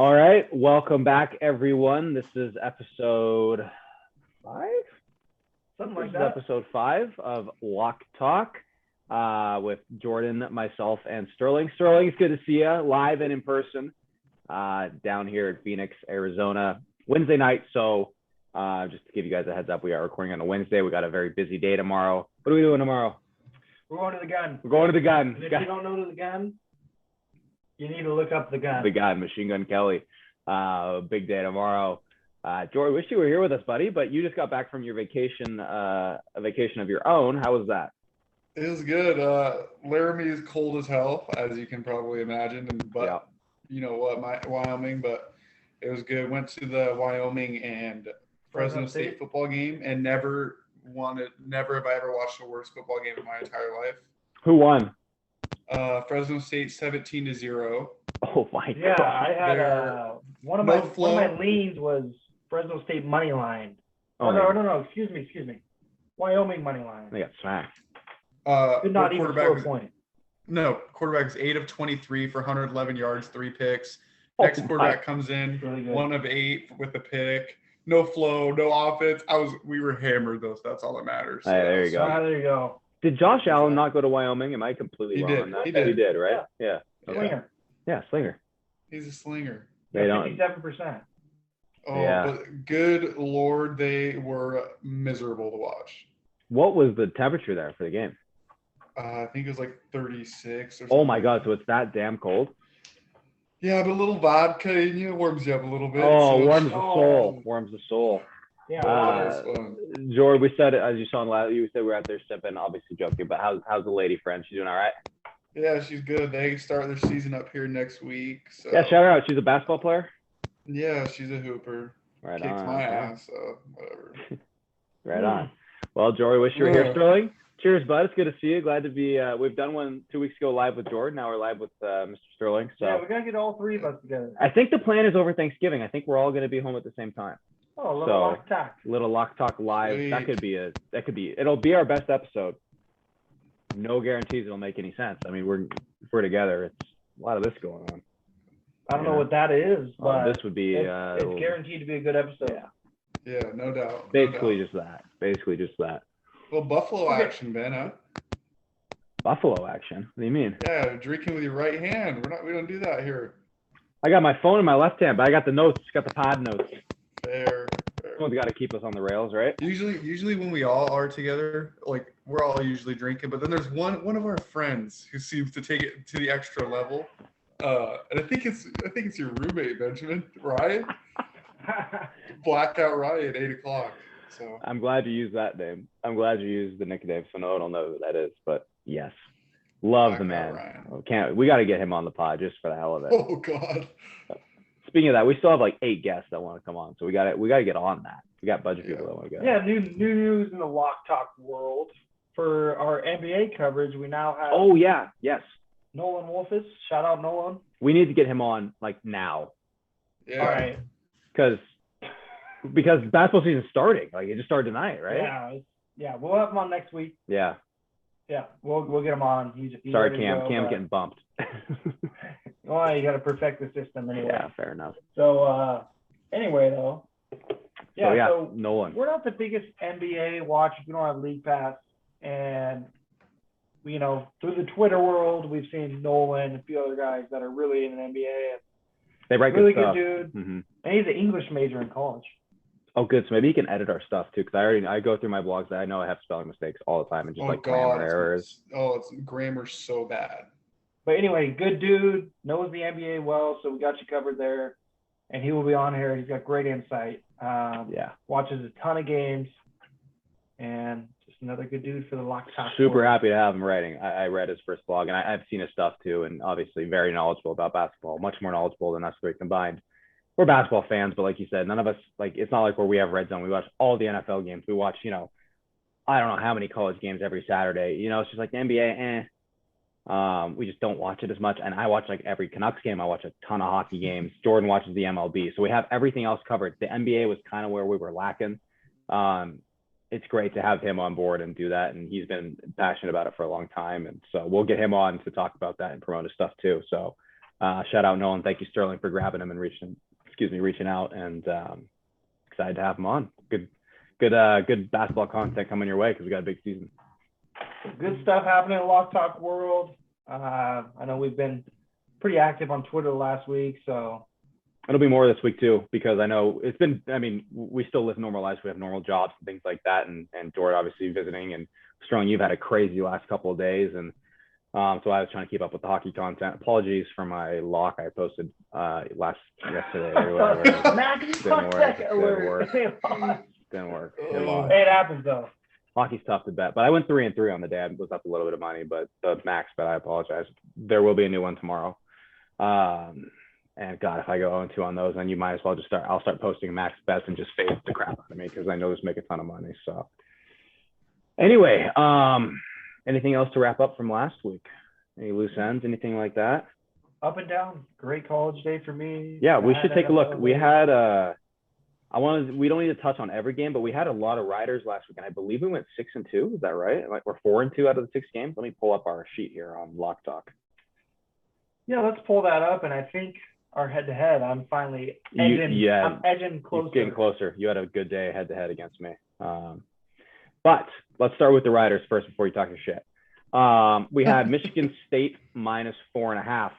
All right, welcome back, everyone. This is episode 5, Something this like is that. episode 5 of Lock Talk with Jordan, myself, and Sterling. Sterling, it's good to see you live and in person down here in Phoenix, Arizona, Wednesday night. So just to give you guys a heads up, we are recording on a Wednesday. We got a very busy day tomorrow. What are we doing tomorrow? We're going to the gun. We're going to the gun. And if you don't know the gun, you need to look up the gun. The gun, Machine Gun Kelly. Big day tomorrow. George, wish you were here with us, buddy, but you just got back from your vacation, a vacation of your own. How was that? It was good. Laramie is cold as hell, as you can probably imagine. But you know what, Wyoming. But it was good. Went to the Wyoming and Fresno State football game, and never have I ever watched a worse football game in my entire life. Who won? Fresno State 17-0. Oh my Yeah, God. I had one of my leans was Fresno State money line. No, excuse me. Wyoming money line. They got smacked. Did not even score a point. No, quarterback's 8 of 23 for 111 yards, 3 picks. Next quarterback comes in, really 1 of 8 with a pick. No flow, no offense. We were hammered though, so that's all that matters. Hey, there you go. There you go. Did Josh Allen not go to Wyoming? Am I completely wrong on that? He did. He did, right? Yeah. Slinger. Yeah, slinger. He's a slinger. They don't. 57%. Oh, yeah. But good Lord, they were miserable to watch. What was the temperature there for the game? I think it was like 36 or something. Oh my God, so it's that damn cold? Yeah, but a little vodka in you warms you up a little bit. Oh, so warms the soul. Warms the soul. Yeah. George, we said, as you saw in the last, you said we were out there sipping, obviously joking, but how's the lady friend? She's doing all right? Yeah, she's good. They start their season up here next week. So. Yeah, shout her out. She's a basketball player? Yeah, she's a hooper. Right Kicks on. my ass, so whatever. Right on. Well, Jory, wish you were here, Sterling. Cheers, bud. It's good to see you. Glad to be. We've done one 2 weeks ago live with Jordan. Now we're live with Mr. Sterling. So yeah, we gotta get all three of us together. I think the plan is over Thanksgiving. I think we're all going to be home at the same time. Oh, a little Lock Talk. Little Lock Talk live. Sweet. That could be. It'll be our best episode. No guarantees it'll make any sense. I mean, we're together. It's a lot of this going on. I don't know what that is, but this would be. It's guaranteed to be a good episode. Yeah, no doubt. Basically just that. Well, Buffalo action, Ben, huh? Buffalo action? What do you mean? Yeah, drinking with your right hand. We don't do that here. I got my phone in my left hand, but I got the notes. Got the pod notes. Fair. Someone's got to keep us on the rails, right? Usually when we all are together, like we're all usually drinking, but then there's one of our friends who seems to take it to the extra level. And I think it's your roommate, Benjamin, Ryan. Blackout Ryan, 8:00. So I'm glad you used that name. I'm glad you used the nickname, so no one will know who that is. But yes, love the man. We got to get him on the pod just for the hell of it. Oh God. Speaking of that, we still have like 8 guests that want to come on, so we got to get on that. We got budget people that want to go. Yeah, new news in the Lock Talk world for our NBA coverage. We now have. Oh yeah, yes. Nolan Wolfus, shout out Nolan. We need to get him on like now. Yeah. All right. Because basketball season's starting. Like it just started tonight, right? Yeah. We'll have him on next week. Yeah. Yeah, we'll get him on. He's sorry, Cam. Cam's getting bumped. Well, you got to perfect the system anyway. Yeah, fair enough. So anyway, though. Yeah. So Nolan. We're not the biggest NBA watchers. We don't have League Pass, and through the Twitter world, we've seen Nolan and a few other guys that are really in the NBA. And they write really good stuff. Dude. Mm-hmm. And he's an English major in college. Oh, good. So maybe he can edit our stuff too, because I go through my blogs that I know I have spelling mistakes all the time and just grammar errors. It's grammar's so bad. But anyway, good dude, knows the NBA well, so we got you covered there. And he will be on here. He's got great insight. Watches a ton of games, and just another good dude for the Lock Talk. Super happy to have him writing. I read his first blog, and I've seen his stuff too, and obviously very knowledgeable about basketball, much more knowledgeable than us three combined. We're basketball fans, but like you said, none of us, it's not like where we have Red Zone. We watch all the NFL games. We watch, I don't know how many college games every Saturday. It's just like the NBA, we just don't watch it as much. And I watch like every Canucks game. I watch a ton of hockey games. Jordan watches the MLB. So we have everything else covered. The NBA was kind of where we were lacking. It's great to have him on board and do that. And he's been passionate about it for a long time. And so we'll get him on to talk about that and promote his stuff too. So Shout out Nolan. Thank you, Sterling, for grabbing him and reaching out, and excited to have him on. Good basketball content coming your way because we got a big season. Good stuff happening in the Lock Talk world. I know we've been pretty active on Twitter last week, so it'll be more this week too, because I know it's been, I mean, we still live normal lives. We have normal jobs and things like that. And Dort obviously visiting, and Strong, you've had a crazy last couple of days. And so I was trying to keep up with the hockey content. Apologies for my lock I posted yesterday or whatever. Didn't work. It happens though. Hockey's tough to bet, but I went 3-3 on the day. I was up a little bit of money, but the max bet, I apologize. There will be a new one tomorrow. And God, if I go 0-2 on those, then you might as well I'll start posting max bets and just fade the crap out of me because I know this make a ton of money. So anyway, anything else to wrap up from last week? Any loose ends, anything like that? Up and down, great college day for me. Yeah, we should take a look. We had we don't need to touch on every game, but we had a lot of riders last week, and I believe we went 6-2. Is that right? Like we're 4-2 out of the 6 games. Let me pull up our sheet here on Lock Talk. Yeah, let's pull that up, and I think our head-to-head, I'm finally edging. I'm edging closer. You're getting closer. You had a good day head-to-head against me. But let's start with the riders first before you talk your shit. We had Michigan State -4.5.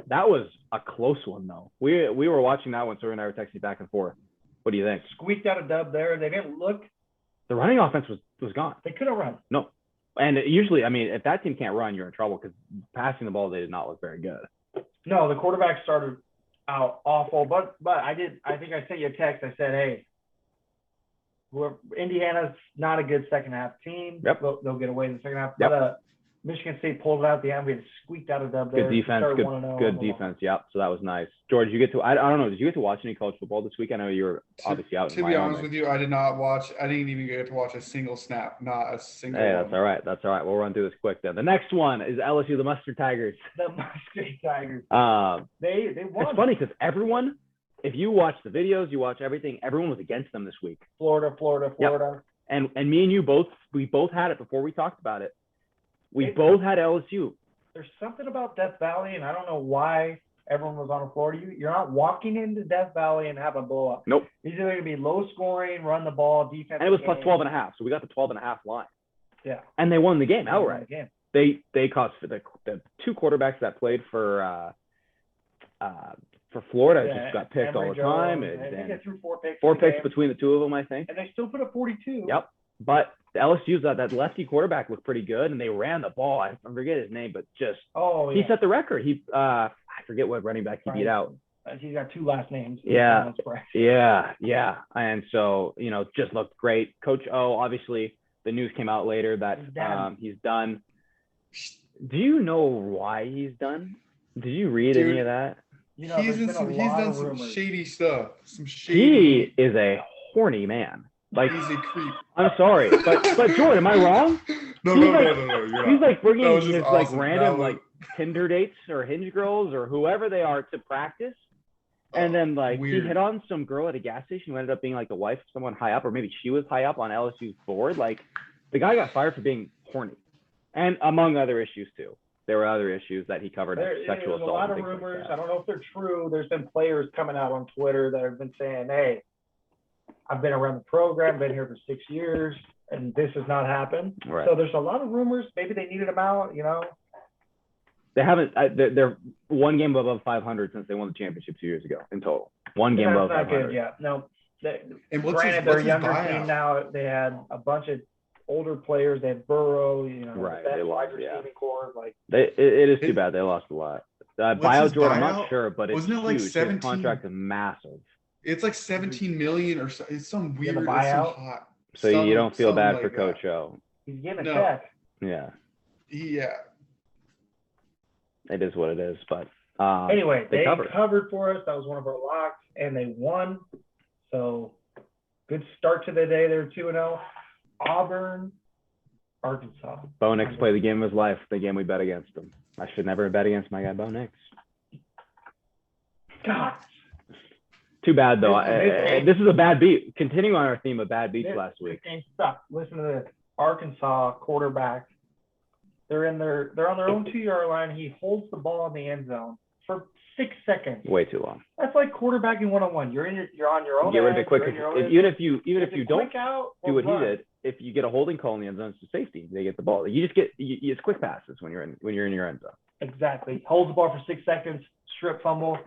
That was a close one, though. We were watching that one, so and I were texting back and forth. What do you think? Squeaked out a dub there. They didn't look. The running offense was gone. They couldn't run. No. And usually, I mean, if that team can't run, you're in trouble because passing the ball, they did not look very good. No, the quarterback started out awful, but I think I sent you a text. I said, hey, Indiana's not a good second half team. Yep. They'll get away in the second half. Yep. But Michigan State pulled it out at the end. We had squeaked out a dub there. Good defense. Good defense. Yep. So that was nice. George, you get to, I don't know, did you get to watch any college football this week? I know you were obviously out in Wyoming. To be honest with you, I did not watch. I didn't even get to watch a single snap. Not a single Hey, one. that's all right. That's all right. We'll run through this quick then. The next one is LSU, the Mustard Tigers. The Mustard Tigers. They won. It's funny because everyone, if you watch the videos, you watch everything, everyone was against them this week. Florida. Yep. And me and you both had it before we talked about it. We both had LSU. There's something about Death Valley, and I don't know why everyone was on Florida. You're not walking into Death Valley and have a blow up. Nope. These are going to be low scoring, run the ball, defense. And it was plus 12.5, so we got the 12.5 line. Yeah. And they won the game outright. They cost the 2 quarterbacks that played for Florida just got picked all the time. I think they threw 4 picks. 4 picks between the 2 of them, I think. And they still put up 42. Yep. But the LSU's that lefty quarterback looked pretty good, and they ran the ball. I forget his name, but just he set the record. I forget what running back he beat out. He's got 2 last names. Yeah. And so just looked great. Coach O, obviously, the news came out later that he's done. Do you know why he's done? Did you read any of that? He's done some shady stuff. He is a horny man. Like, he's a creep. I'm sorry, but Jordan, am I wrong? No, you're not. He's like bringing his awesome. like random like Tinder dates or Hinge girls or whoever they are to practice, and then like he hit on some girl at a gas station who ended up being like the wife of someone high up, or maybe she was high up on LSU's board. Like, the guy got fired for being horny, and among other issues too. There were other issues that he covered, sexual assault. There's a lot of rumors. Like, I don't know if they're true. There's been players coming out on Twitter that have been saying, hey, I've been around the program, been here for 6 years, and this has not happened. Right. So there's a lot of rumors. Maybe they needed him out, They haven't. They're 1 game above 500 since they won the championship 2 years ago in total. 1 game above 500. Good, yeah. No. Granted, they're a younger team now. They had a bunch of older players. They had Burrow, right. The best wide receiving core. Like, it is too bad they lost a lot. Buyout, Jordan, I'm not sure, but it's huge. His contract is massive. It's like 17 million or so. It's some weird buyout. So you don't feel bad for Coach O. He's getting a check. Yeah. Yeah. It is what it is, but anyway, they covered for us. That was one of our locks, and they won. So good start to the day. They're 2-0. Auburn, Arkansas. Bo Nix played the game of his life. The game we bet against him. I should never have bet against my guy Bo Nix. God. Too bad though. This is a bad beat. Continuing on our theme of bad beats last week. This game sucked. Listen to this. Arkansas quarterback. They're on their own 2-yard line. He holds the ball in the end zone. for 6 seconds. Way too long. That's like quarterbacking 101. You're on your own. Get rid of it quick. Even if you don't do what he did, if you get a holding call in the end zone, it's a safety. They get the ball. You just get it's quick passes when you're in your end zone. Exactly. Holds the ball for 6 seconds, strip fumble,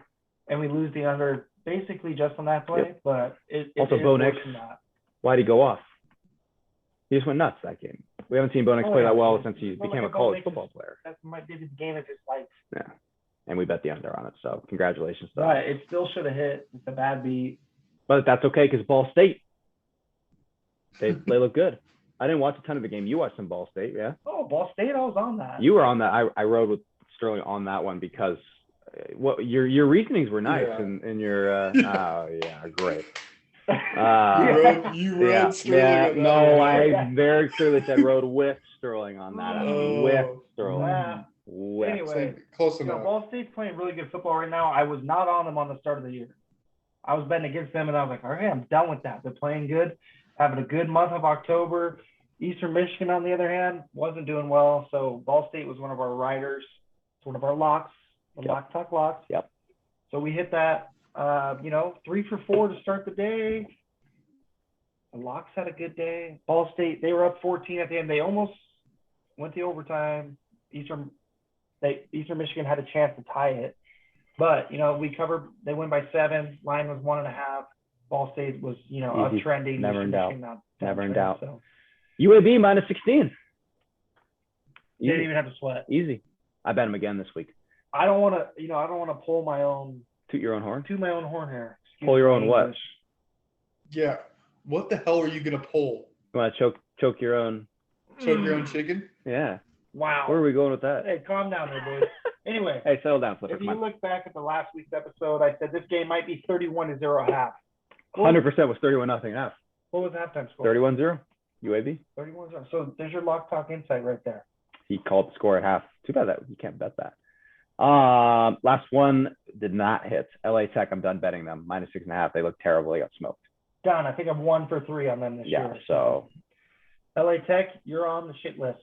and we lose the under basically just on that play. Yep. But it also Bo Nix. Why'd he go off? He just went nuts that game. We haven't seen Bo Nix play that well since he became a college football player. That might be the game of his life. Yeah. And we bet the under on it. So congratulations. Right. It still should have hit. It's a bad beat. But that's okay because Ball State, they look good. I didn't watch a ton of the game. You watched some Ball State, yeah? Oh, Ball State, I was on that. You were on that. I rode with Sterling on that one because your reasonings were nice and your oh yeah, great. You rode Sterling. No, I very clearly said rode with Sterling on that. With Sterling. Yeah. Anyway, close enough. Ball State's playing really good football right now. I was not on them on the start of the year. I was betting against them, and I was like, all right, I'm done with that. They're playing good, having a good month of October. Eastern Michigan, on the other hand, wasn't doing well. So Ball State was one of our riders. It's one of our locks, Lock Talk locks. Yep. So we hit that, 3 for 4 to start the day. The locks had a good day. Ball State, they were up 14 at the end. They almost went to overtime. Eastern Michigan had a chance to tie it. But, we covered. They win by 7. Line was 1.5. Ball State was, uptrending. Never in doubt. Never in doubt. So. UAB minus 16. They didn't even have to sweat. Easy. I bet them again this week. I don't want to pull my own. Toot your own horn? Toot my own horn here. Pull your own what? Yeah. What the hell are you going to pull? You want to choke your own? Choke your own chicken? Yeah. Wow. Where are we going with that? Hey, calm down there, boys. Anyway. Hey, settle down, Flipper. If you look back at the last week's episode, I said this game might be 31-0 at half. 100% was 31-0 half. What was halftime score? 31-0. UAB. 31-0. So there's your Lock Talk insight right there. He called the score at half. Too bad that you can't bet that. Last one did not hit. LA Tech, I'm done betting them. Minus 6.5. They look terrible. They got smoked. Done. I think I'm 1 for 3 on them this year. Yeah, so. LA Tech, you're on the shit list.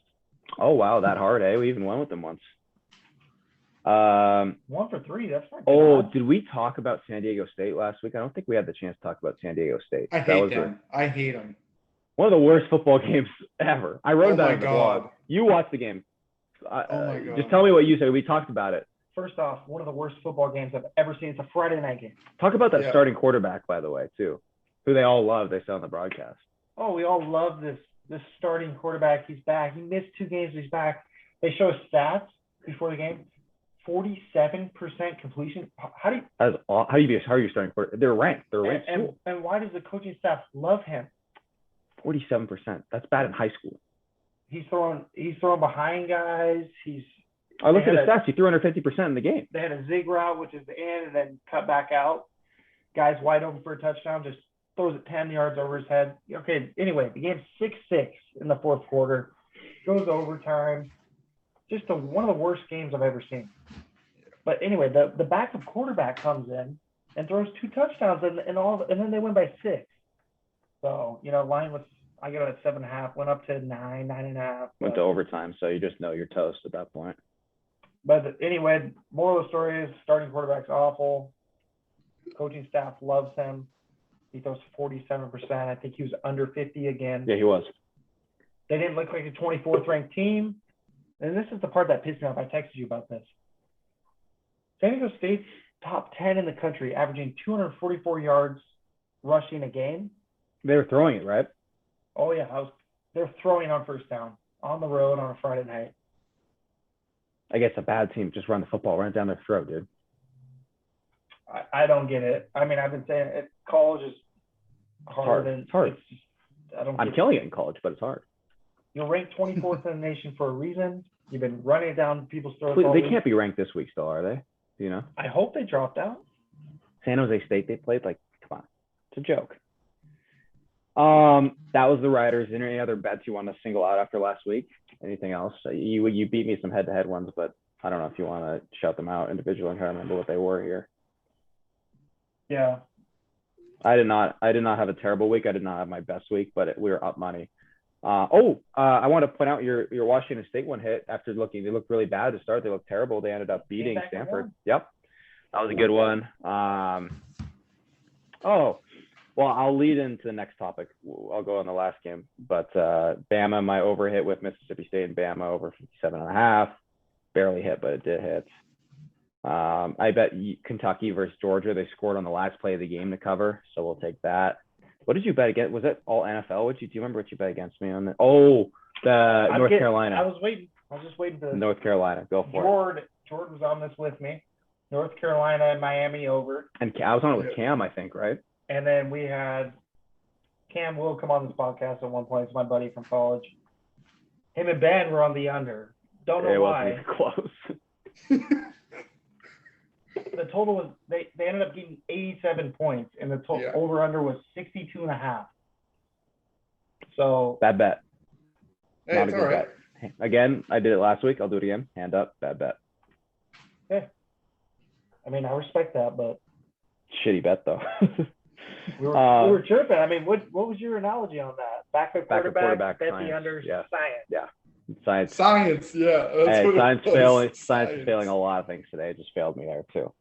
Oh, wow. That hard, eh? We even went with them once. 1 for 3. That's not good. Oh, did we talk about San Diego State last week? I don't think we had the chance to talk about San Diego State. I hate them. I hate them. One of the worst football games ever. I wrote about it in the God. blog. You watched the game. Oh my God. Just tell me what you said. We talked about it. First off, one of the worst football games I've ever seen. It's a Friday night game. Talk about that starting quarterback, by the way, too, who they all love. They say on the broadcast. Oh, we all love this starting quarterback. He's back. He missed 2 games. He's back. They show his stats before the game. 47% completion. How are you starting quarterback? They're ranked. And why does the coaching staff love him? 47%. That's bad in high school. He's throwing behind guys. I looked at his stats. He threw under 50% in the game. They had a zig route, which is the in, and then cut back out. Guys wide open for a touchdown, just throws it 10 yards over his head. Okay, anyway, the game's 6-6 in the fourth quarter. Goes overtime. Just one of the worst games I've ever seen. But anyway, the backup quarterback comes in and throws 2 touchdowns, and then they win by 6. So, line was, I got it at 7.5, went up to 9.5. Went to overtime, so you just know you're toast at that point. But anyway, moral of the story is starting quarterback's awful. Coaching staff loves him. He throws 47%. I think he was under 50 again. Yeah, he was. They didn't look like a 24th ranked team. And this is the part that pissed me off. I texted you about this. San Diego State's top 10 in the country, averaging 244 yards rushing a game. They were throwing it, right? Oh, yeah. They're throwing on first down on the road on a Friday night. I guess a bad team just run the football right down their throat, dude. I don't get it. I mean, I've been saying it. College is hard. It's hard. I'm killing it in college, but it's hard. You're ranked 24th in the nation for a reason. You've been running it down people's throats. They can't be ranked this week still, are they? Do you know? I hope they dropped out. San Jose State, they played like, come on. It's a joke. That was the Riders. Any other bets you want to single out after last week? Anything else? You beat me some head-to-head ones, but I don't know if you want to shout them out individually and try to remember what they were here. Yeah. I did not have a terrible week. I did not have my best week, but we were up money. I want to point out your Washington State one hit after looking. They looked really bad to start. They looked terrible. They ended up beating Stanford. Yep. That was a good one. Oh, well, I'll lead into the next topic. I'll go on the last game. But Bama, my over hit with Mississippi State and Bama over 57.5. Barely hit, but it did hit. I bet Kentucky versus Georgia. They scored on the last play of the game to cover, so we'll take that. What did you bet against? Was it all NFL? Do you remember what you bet against me on that? Oh, North Carolina. I was just waiting for North Carolina. Go for it. Jordan was on this with me. North Carolina and Miami over. And I was on it with Cam, I think, right? And then we had Cam will come on this podcast at one point. It's my buddy from college. Him and Ben were on the under. Don't know why. It wasn't close. The total was they ended up getting 87 points, and the total over under was 62.5. So bad bet. Hey, not a good bet. Again, I did it last week. I'll do it again. Hand up. Bad bet. Yeah. I mean, I respect that, but shitty bet though. we were chirping. I mean, what was your analogy on that? Backup quarterback, bet the under, science. Yeah. Science, yeah. Hey, science is failing a lot of things today. It just failed me there too.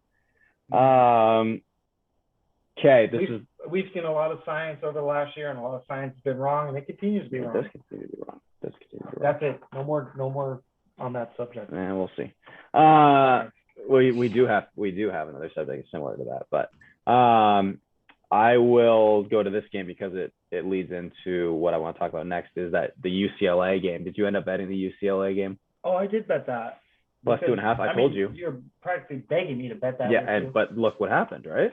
Okay, we've seen a lot of science over the last year, and a lot of science has been wrong, and it continues to be wrong. This continues to be wrong. That's it. No more on that subject. And we'll see. We do have another subject similar to that, but I will go to this game because it leads into what I want to talk about next. Is that the UCLA game? Did you end up betting the UCLA game? Oh, I did bet that. Plus 2.5. I told you. You're practically begging me to bet that. Yeah, but look what happened, right?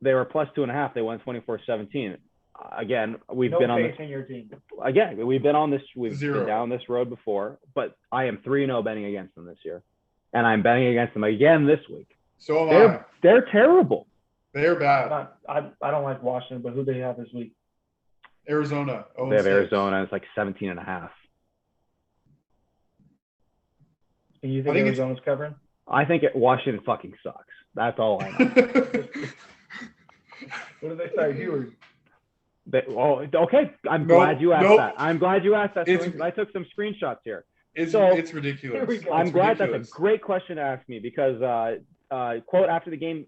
They were plus 2.5. They won 24-17. Again, we've been on this. In your team. Again, we've been on this. We've Zero. been down this road before, but I am 3-0 betting against them this year, and I'm betting against them again this week. So am I. They're terrible. They're bad. I don't like Washington, but who do they have this week? Arizona. They have Arizona. It's like 17.5. Do you think Arizona's covering? I think Washington fucking sucks. That's all I know. What did they say? You were. Okay. I'm glad you asked that. I'm glad you asked that. I took some screenshots here. It's ridiculous. I'm glad that's a great question to ask me because quote after the game,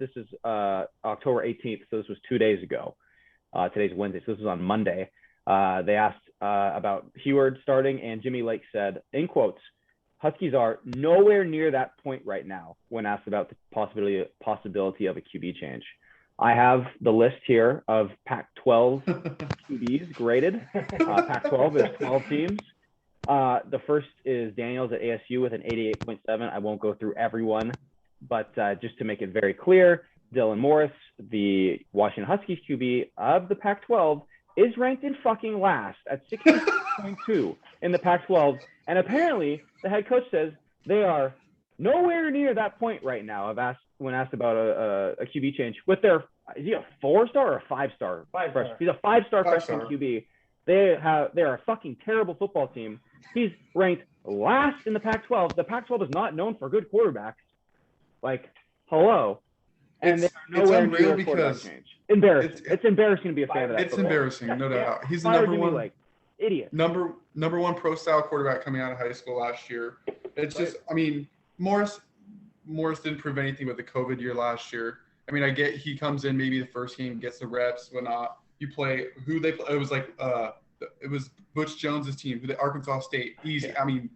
this is October 18th, so this was 2 days ago. Today's Wednesday, so this was on Monday. They asked about Heward starting, and Jimmy Lake said, in quotes, Huskies are nowhere near that point right now when asked about the possibility of a QB change. I have the list here of Pac-12 QBs graded. Pac-12 is 12 teams. The first is Daniels at ASU with an 88.7. I won't go through everyone, but just to make it very clear, Dylan Morris, the Washington Huskies QB of the Pac-12, is ranked in fucking last at 60.2 in the Pac-12. And apparently, the head coach says they are nowhere near that point right now. When asked about a QB change with is he a 4-star or a 5-star? 5-star. He's a 5-star freshman QB. They're a fucking terrible football team. He's ranked last in the Pac-12. The Pac-12 is not known for good quarterbacks. Like, hello. And they're nowhere near a quarterback change. Embarrassing. It's embarrassing to be a fan of that. It's embarrassing, no doubt. He's the idiot. Number one pro-style quarterback coming out of high school last year. It's just, I mean, Morris didn't prove anything with the COVID year last year. I mean, I get he comes in maybe the first game, gets the reps, whatnot. You play who they play. It was like it was Butch Jones's team, the Arkansas State. Easy. I mean,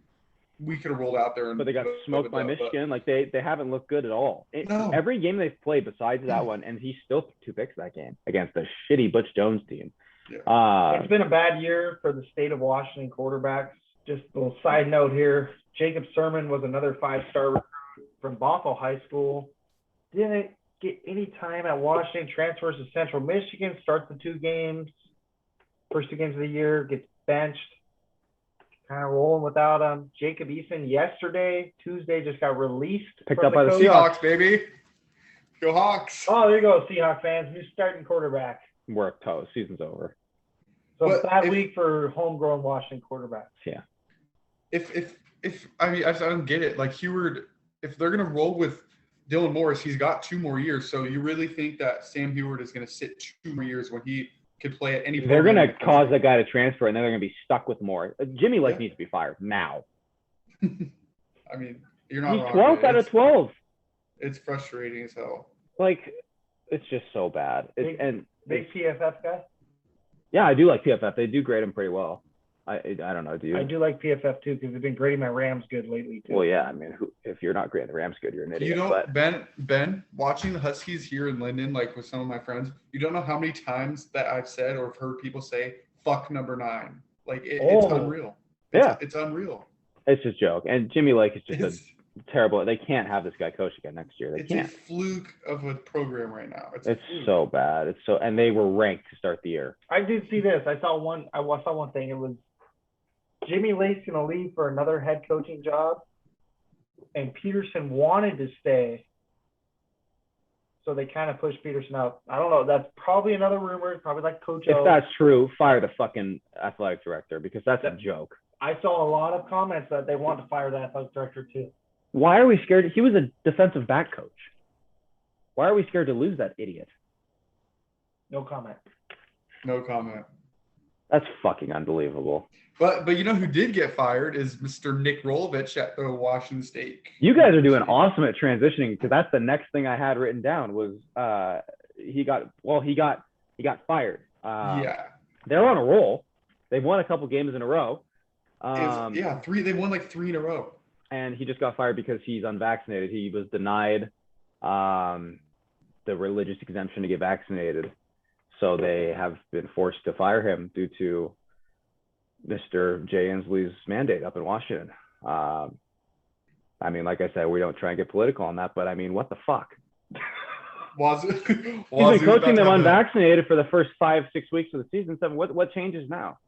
we could have rolled out there. But they got smoked by Michigan. Like they haven't looked good at all. No. Every game they've played besides that one, and he still took 2 picks that game against the shitty Butch Jones team. Yeah. It's been a bad year for the state of Washington quarterbacks. Just a little side note here. Jacob Sermon was another 5-star recruit from Bothell High School. Didn't get any time at Washington, transfers to Central Michigan, starts the 2 games. First 2 games of the year, gets benched. Kind of rolling without him. Jacob Eason Tuesday, just got released. Picked up by the Seahawks, baby. Go Hawks. Oh, there you go, Seahawks fans. New starting quarterback. We're toast. Season's over. So bad week for homegrown Washington quarterbacks. Yeah. If I mean, I don't get it. Like Heward, if they're gonna roll with Dylan Morris, he's got 2 more years. So you really think that Sam Heward is gonna sit 2 more years when he could play at any point? They're gonna cause that guy to transfer, and then they're gonna be stuck with more. Jimmy Lake needs to be fired now. I mean, you're not He's wrong. 12th out of 12. It's frustrating as hell. Like, it's just so bad. Big PFF guy? Yeah, I do like PFF. They do grade them pretty well. I don't know. Do you? I do like PFF too because they've been grading my Rams good lately too. Well, yeah. I mean, if you're not grading the Rams good, you're an idiot. You know, but... Ben, watching the Huskies here in Linden, like with some of my friends, you don't know how many times that I've said or have heard people say "fuck number 9." Like it's unreal. It's unreal. It's just a joke. And Jimmy Lake is just a terrible. They can't have this guy coach again next year. They can't. It's a fluke of a program right now. It's so bad. And they were ranked to start the year. I did see this. I saw one thing. It was Jimmy Lake's going to leave for another head coaching job, and Peterson wanted to stay, so they kind of pushed Peterson out. I don't know. That's probably another rumor. Probably like Coach O. If that's true, fire the fucking athletic director because that's a joke. I saw a lot of comments that they want to fire the athletic director too. Why are we scared? He was a defensive back coach. Why are we scared to lose that idiot? No comment. No comment. That's fucking unbelievable. But you know who did get fired is Mr. Nick Rolovich at the Washington State. You guys are doing awesome at transitioning because that's the next thing I had written down was he got fired. Yeah. They're on a roll. They've won a couple games in a row. They won like 3 in a row. And he just got fired because he's unvaccinated. He was denied the religious exemption to get vaccinated. So they have been forced to fire him due to Mr. Jay Inslee's mandate up in Washington. I mean, like I said, we don't try and get political on that, but I mean, what the fuck? He's been coaching them unvaccinated for the first 5-6 weeks of the season. So what changes now?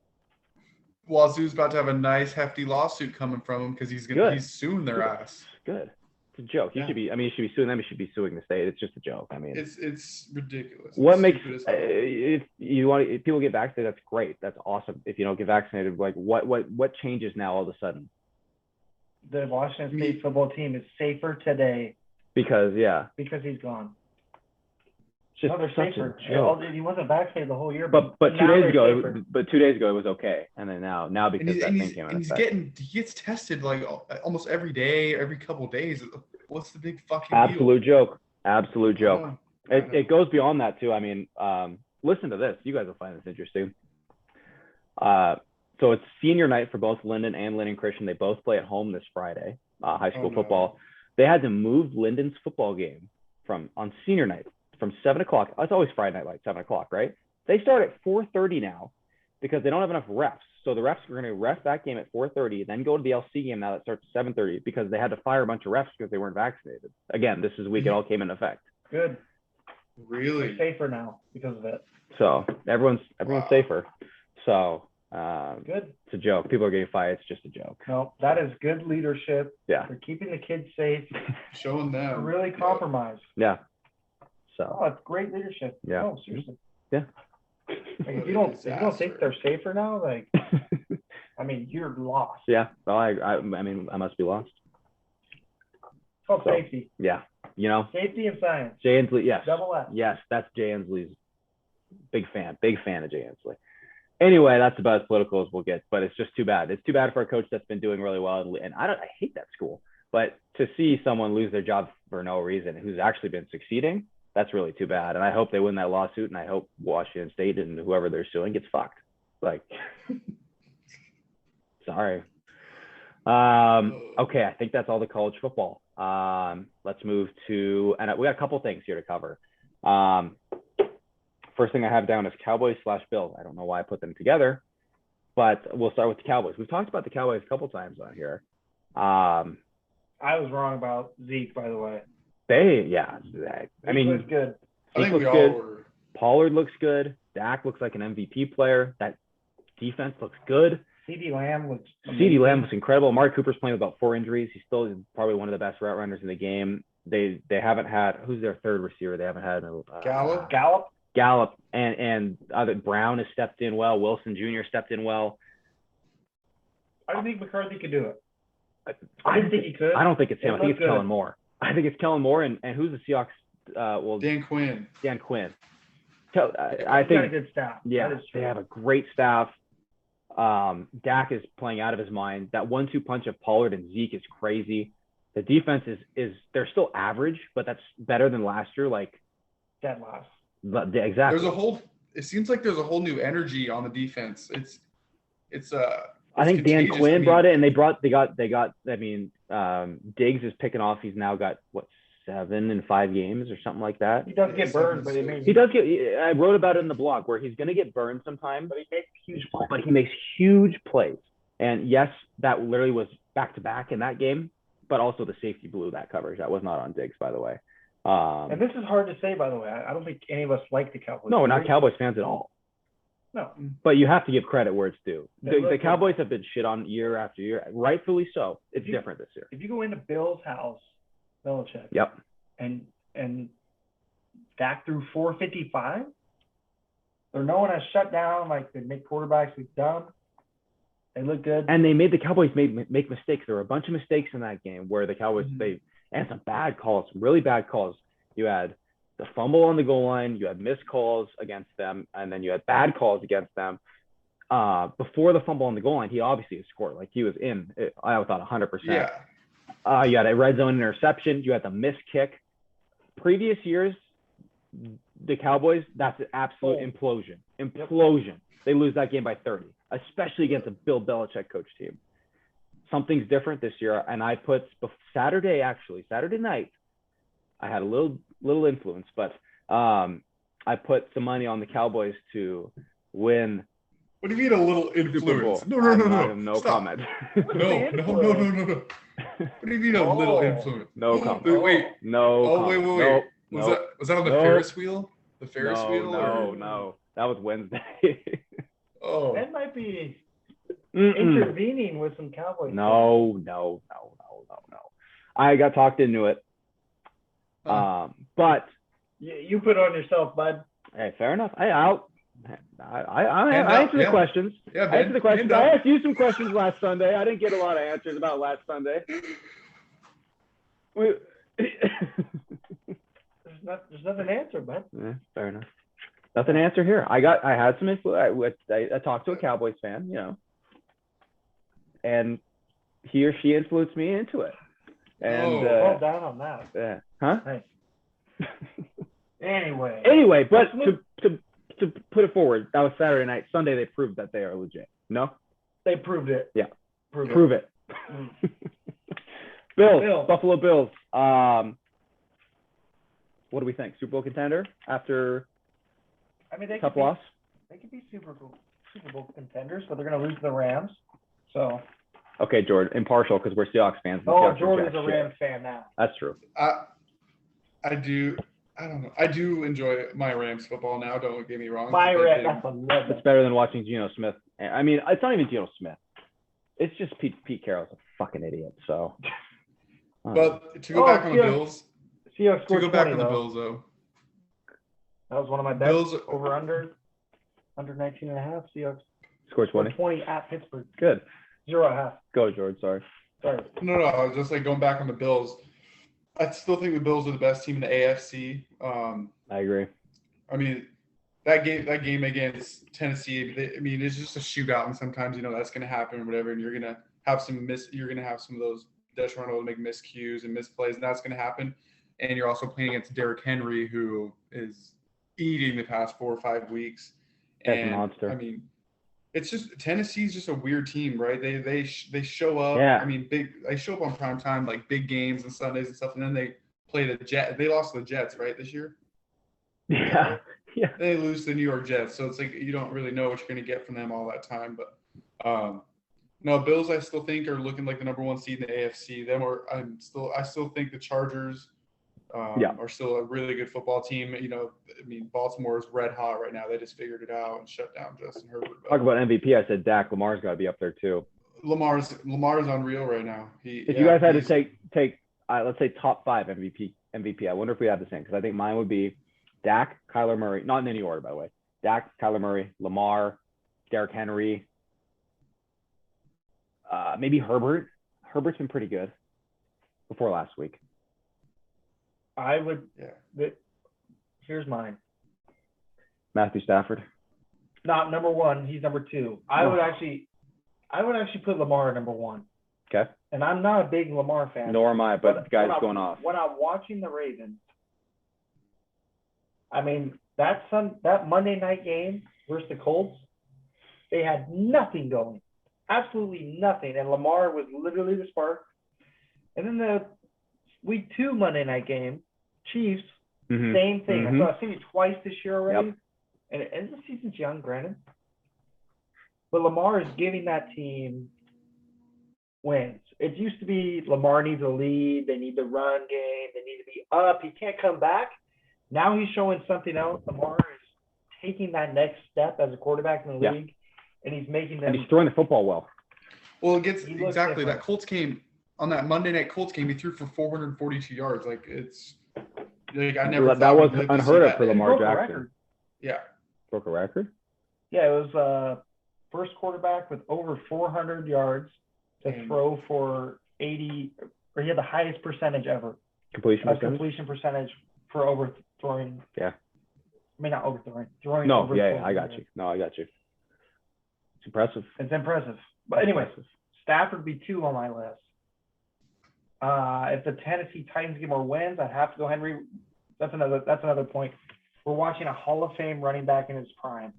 Wazoo's about to have a nice hefty lawsuit coming from him because he's suing their ass. Good. It's a joke. He should be suing them. He should be suing the state. It's just a joke. I mean, it's ridiculous. What makes if people get vaccinated, that's great. That's awesome. If you don't get vaccinated, like what changes now all of a sudden? The Washington State football team is safer today because he's gone. Just they're such safer. A joke. He wasn't vaccinated the whole year. But 2 days ago, it was okay, and then now because that thing came in. He gets tested like almost every day, every couple of days. What's the big fucking absolute deal? joke? It goes beyond that too. I mean, listen to this. You guys will find this interesting. So it's senior night for both Linden and Linden Christian. They both play at home this Friday, high school football. They had to move Linden's football game on senior night. From 7 o'clock. It's always Friday night, like 7 o'clock, right? They start at 4:30 now because they don't have enough refs. So the refs are going to ref that game at 4:30, then go to the LC game now that starts at 7:30 because they had to fire a bunch of refs because they weren't vaccinated. Again, this is week it all came into effect. Good. Really? They're safer now because of it. So everyone's safer. So good. It's a joke. People are getting fired. It's just a joke. No, that is good leadership. Yeah. For keeping the kids safe. Showing them. Really compromise. Yeah. So. Oh, it's great leadership. Yeah. Oh, seriously. Yeah. Like if you don't think they're safer now, like, I mean, you're lost. Yeah. Well, I mean, I must be lost. It's called safety. Yeah. You know. Safety and science. Jay Inslee, yes. Double S. Yes, that's Jay Inslee's big fan of Jay Inslee. Anyway, that's about as political as we'll get, but it's just too bad. It's too bad for a coach that's been doing really well, and I hate that school. But to see someone lose their job for no reason, who's actually been succeeding, that's really too bad. And I hope they win that lawsuit, and I hope Washington State and whoever they're suing gets fucked. Like, sorry. Okay, I think that's all the college football. Let's move to, and we got a couple things here to cover. First thing I have down is Cowboys/Bills. I don't know why I put them together, but we'll start with the Cowboys. We've talked about the Cowboys a couple times on here. I was wrong about Zeke, by the way. I mean, looks good. I think we all were. Pollard looks good. Dak looks like an MVP player. That defense looks good. CeeDee Lamb looks incredible. Mark Cooper's playing with about 4 injuries. He's still probably one of the best route runners in the game. They haven't had, who's their third receiver? They haven't had Gallup and other Brown has stepped in well. Wilson Jr. stepped in well. I don't think McCarthy could do it. I didn't think he could. I don't think it's him. I think it's Kellen Moore. I think it's Kellen Moore and who's the Seahawks? Dan Quinn. I think got a good staff. Yeah, they have a great staff. Dak is playing out of his mind. That 1-2 punch of Pollard and Zeke is crazy. The defense is they're still average, but that's better than last year. Like dead last. Exactly. It seems like there's a whole new energy on the defense. I think Dan Quinn brought it, and they got. I mean, Diggs is picking off. He's now got 7 in 5 games or something like that. He does get burned, but he does get. I wrote about it in the blog where he's going to get burned sometime, but he makes huge plays. And yes, that literally was back to back in that game, but also the safety blew that coverage. That was not on Diggs, by the way. And this is hard to say, by the way. I don't think any of us like the Cowboys. No, we're not Cowboys fans at all. No. But you have to give credit where it's due. The Cowboys have been shit on year after year, rightfully so. It's different this year. If you go into Bill's house, Belichick, yep, and Dak threw 455, no one has shut down. Like, they make quarterbacks look dumb. They look good. And they made the Cowboys make mistakes. There were a bunch of mistakes in that game where the Cowboys, and some bad calls, some really bad calls. You had the fumble on the goal line, you had missed calls against them, and then you had bad calls against them. Before the fumble on the goal line, he obviously had scored. Like, he was in, I thought 100%. Yeah. You had a red zone interception. You had the missed kick. Previous years, the Cowboys, that's an absolute implosion. Implosion. They lose that game by 30, especially against a Bill Belichick coach team. Something's different this year, and I put Saturday night, I had a little influence, but I put some money on the Cowboys to win. What do you mean a little influence? No. No comment. No. What do you mean a little influence? No comment. Wait. No. Oh, wait. Was that on the Ferris wheel? The Ferris wheel? No. That was Wednesday. Oh. That might be intervening with some Cowboys. No. I got talked into it. But you put it on yourself, bud. Hey, fair enough. I answer the questions. Yeah, I answer the questions. I asked you some questions last Sunday. I didn't get a lot of answers about last Sunday. There's nothing to answer, bud. Yeah, fair enough. Nothing to answer here. I had some influence. I talked to a Cowboys fan, and he or she influenced me into it. And well done on that. Yeah. Huh? Nice. Anyway, but to put it forward, that was Saturday night. Sunday, they proved that they are legit. No? They proved it. Yeah. Prove it. Bills, Buffalo Bills. What do we think? Super Bowl contender after tough loss? They could be Super Bowl contenders, but they're going to lose to the Rams. So. Okay, Jordan, impartial because we're Seahawks fans. Jordan's a Rams fan now. That's true. I don't know. I do enjoy my Rams football now. Don't get me wrong. It's better than watching Geno Smith. I mean, it's not even Geno Smith. It's just Pete Carroll's a fucking idiot. So. But to go back on the Bills. Seahawks scored 20, on the Bills, though. That was one of my bets. Bills over under 19.5. Seahawks scored 20. 20 at Pittsburgh. Good. 0.5. Go, George. Sorry. No. I was just going back on the Bills. I still think the Bills are the best team in the AFC. I agree. I mean, that game against Tennessee. It's just a shootout, and sometimes that's going to happen or whatever, and you're going to have some of those Deshaun will make miscues and misplays, and that's going to happen. And you're also playing against Derrick Henry, who is eating the past 4 or 5 weeks. That's a monster. I mean, it's just Tennessee's just a weird team, right? They show up. Yeah. I mean, they show up on prime time, like big games and Sundays and stuff, and then they play the Jets. They lost to the Jets, right, this year? Yeah. They lose to the New York Jets, so it's like you don't really know what you're going to get from them all that time. But no, Bills I still think are looking like the number 1 seed in the AFC. I still think the Chargers are still a really good football team. Baltimore is red hot right now. They just figured it out and shut down Justin Herbert. Talk about MVP. I said Dak. Lamar's got to be up there too. Lamar's unreal right now. If you guys had to take let's say top 5 MVP, I wonder if we have the same, because I think mine would be Dak, Kyler Murray, not in any order, by the way. Dak, Kyler Murray, Lamar, Derrick Henry, maybe Herbert. Herbert's been pretty good before last week. I would. Yeah. Here's mine. Matthew Stafford. Not number 1. He's number 2. I would actually put Lamar at number 1. Okay. And I'm not a big Lamar fan. Nor am I, but the guy's going off. When I'm watching the Ravens, I mean, that Monday night game versus the Colts, they had nothing going. Absolutely nothing. And Lamar was literally the spark. And then the week 2 Monday night game, Chiefs, same thing. I've seen it twice this year already. Yep. And the season's young, granted. But Lamar is giving that team wins. It used to be Lamar needs a lead. They need the run game. They need to be up. He can't come back. Now he's showing something else. Lamar is taking that next step as a quarterback in the league, and he's making them. And he's throwing the football well. Well, it gets exactly that Colts game. On that Monday night Colts game, he threw for 442 yards. Like, it's like I never. That was unheard of for Lamar Jackson. Yeah. Broke a record? Yeah, it was first quarterback with over 400 yards to throw for 80, or he had the highest percentage ever. Completion percentage for overthrowing. Yeah. I mean, not overthrowing. Throwing. No, I got you. No, I got you. It's impressive. It's impressive. But anyway, Stafford would be 2 on my list. If the Tennessee Titans get more wins, I'd have to go Henry. That's another point. We're watching a Hall of Fame running back in his prime,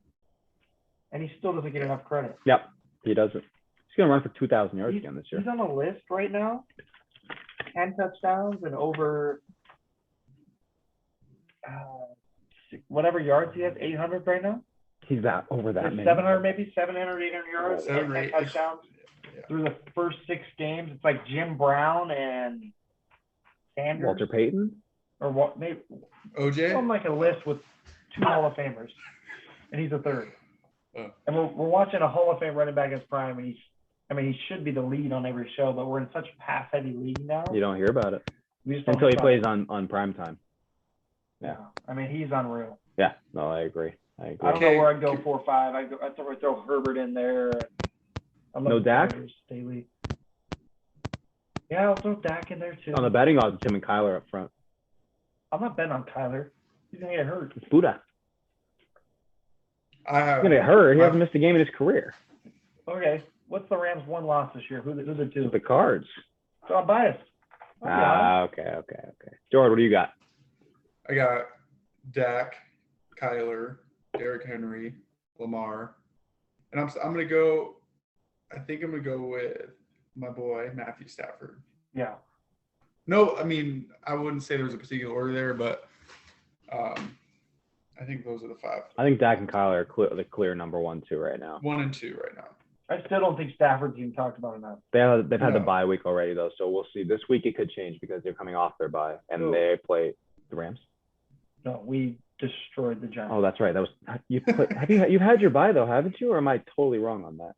and he still doesn't get enough credit. Yep, he doesn't. He's going to run for 2,000 yards again this year. He's on the list right now. 10 touchdowns and over whatever yards he has, 800 right now. He's over that many. 700 maybe, 700, 800 yards, 10 touchdowns. Yeah. Through the first 6 games. It's like Jim Brown and Sanders. Walter Payton? Or what? Maybe OJ? on like a list with 2 Hall of Famers, and he's a 3rd. Oh. And we're watching a Hall of Fame running back in his prime, and he should be the lead on every show, but we're in such a pass-heavy league now. You don't hear about it we just until he plays on prime time. Yeah. I mean, he's unreal. Yeah. No, I agree. I don't know where I'd go 4 or 5. I'd throw Herbert in there. No Dak? Staley. Yeah, I'll throw Dak in there too. On the betting odds, Tim and Kyler up front. I'm not betting on Kyler. He's gonna get hurt. It's Buddha. He's gonna get hurt. He hasn't missed a game in his career. Okay. What's the Rams' 1 loss this year? Who's the 2? The Cards. So I'm biased. Okay. George, what do you got? I got Dak, Kyler, Derrick Henry, Lamar, and I'm gonna go. I think I'm gonna go with my boy Matthew Stafford. Yeah. No, I mean I wouldn't say there was a particular order there, but I think those are the 5. I think Dak and Kyler are the clear number 1, 2 right now. 1 and 2 right now. I still don't think Stafford's even talked about enough. They've had the bye week already though, so we'll see. This week it could change because they're coming off their bye and they play the Rams. No, we destroyed the Giants. Oh, that's right. That was you've had your bye though, haven't you? Or am I totally wrong on that?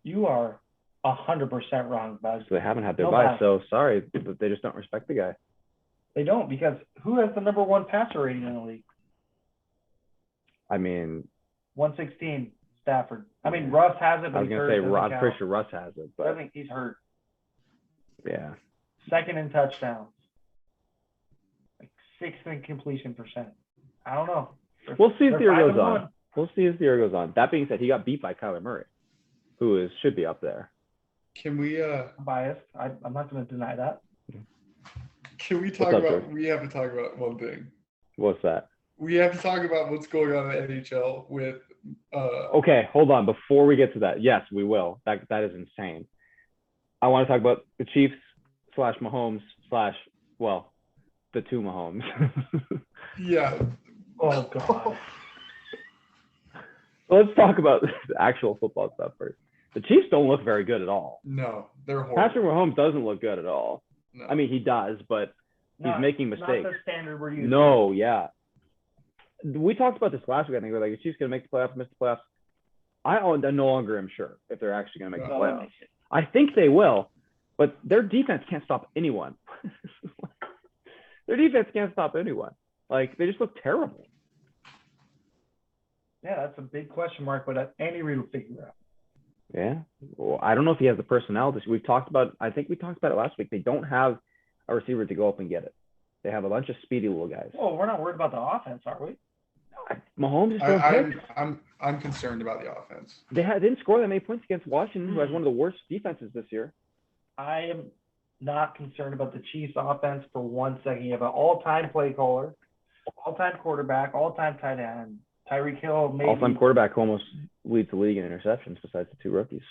You are 100% wrong, Buzz. So they haven't had their bye, so sorry, but they just don't respect the guy. They don't, because who has the number 1 passer rating in the league? I mean, 116, Stafford. I mean, Russ has it, but I was gonna say I'm pretty sure Russ has it, but I think he's hurt. Yeah. 2nd in touchdowns. Like 6th in completion percent. I don't know. We'll see as the year goes on. We'll see as the year goes on. That being said, he got beat by Kyler Murray, who should be up there. Can we I'm biased. I'm not going to deny that. Can we talk about? We have to talk about one thing. What's that? We have to talk about what's going on in the NHL with. Okay, hold on. Before we get to that, yes, we will. That is insane. I want to talk about the Chiefs / Mahomes / the 2 Mahomes. Yeah. Oh God. Let's talk about the actual football stuff first. The Chiefs don't look very good at all. No, they're horrible. Patrick Mahomes doesn't look good at all. No. I mean, he does, but he's making mistakes. Not the standard we're used to. Yeah. We talked about this last week. I think we're like, the Chiefs going to make the playoffs, miss the playoffs. I no longer am sure if they're actually going to make the playoffs. I think they will, but their defense can't stop anyone. Their defense can't stop anyone. Like, they just look terrible. Yeah, that's a big question mark, but Andy Reid will figure it out. Yeah. Well, I don't know if he has the personnel. I think we talked about it last week. They don't have a receiver to go up and get it. They have a bunch of speedy little guys. Well, we're not worried about the offense, are we? Mahomes is so I'm concerned about the offense. They didn't score that many points against Washington, who has one of the worst defenses this year. I am not concerned about the Chiefs offense for 1 second. You have an all-time play caller, all-time quarterback, all-time tight end. Tyreek Hill, maybe. All-time quarterback who almost leads the league in interceptions besides the 2 rookies.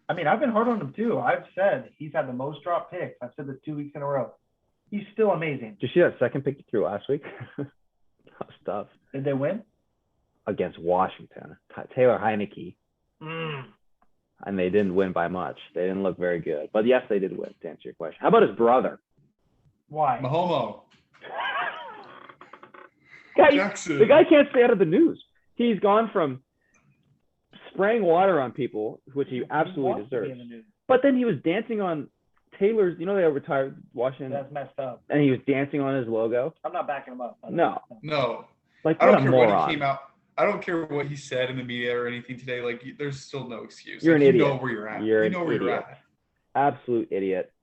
I mean, I've been hard on him too. I've said he's had the most drop picks. I've said this 2 weeks in a row. He's still amazing. Did you see that second pick he threw last week? That was tough. Did they win? Against Washington. Taylor Heineke. And they didn't win by much. They didn't look very good. But yes, they did win, to answer your question. How about his brother? Why? Mahomo. The guy can't stay out of the news. He's gone from spraying water on people, which he absolutely deserves. But then he was dancing on Taylor's, you know, they retired Washington. That's messed up. And he was dancing on his logo. I'm not backing him up. No. Like, I don't care what he came out. I don't care what he said in the media or anything today. Like, there's still no excuse. You're like, an idiot. You know where you're at. You're you're at. Absolute idiot.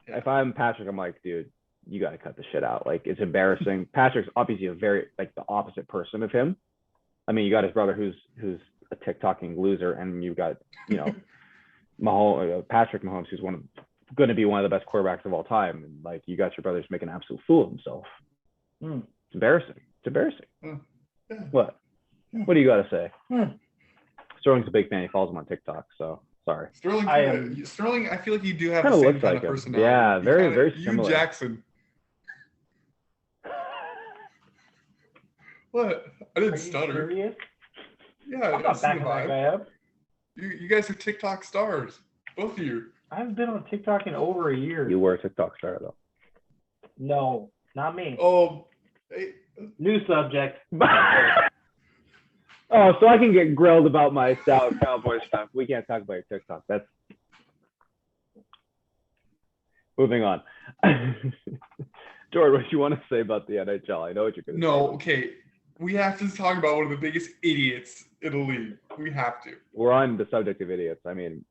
Yeah. If I'm Patrick, I'm like, dude, you got to cut the shit out. Like, it's embarrassing. Patrick's obviously a very, like, the opposite person of him. I mean, you got his brother who's a TikToking loser, and you got, you know, Patrick Mahomes, who's going to be one of the best quarterbacks of all time. And, like, you got your brother just making an absolute fool of himself. It's embarrassing. It's embarrassing. Yeah. What? What do you got to say? Sterling's a big fan. He follows him on TikTok, so sorry. Sterling, I feel like you do have the same kind of personality. Yeah, very similar. You Jackson. What? I didn't stutter. Serious? Yeah, I'm not backing that guy up. You guys are TikTok stars, both of you. I haven't been on TikTok in over a year. You were a TikTok star, though. No, not me. Oh. New subject. Oh, so I can get grilled about my Dallas Cowboys stuff. We can't talk about your TikTok. That's moving on. Jordan, what do you want to say about the NHL? I know what you're going to say. No, okay. We have to talk about one of the biggest idiots in the league. We have to. We're on the subject of idiots. I mean,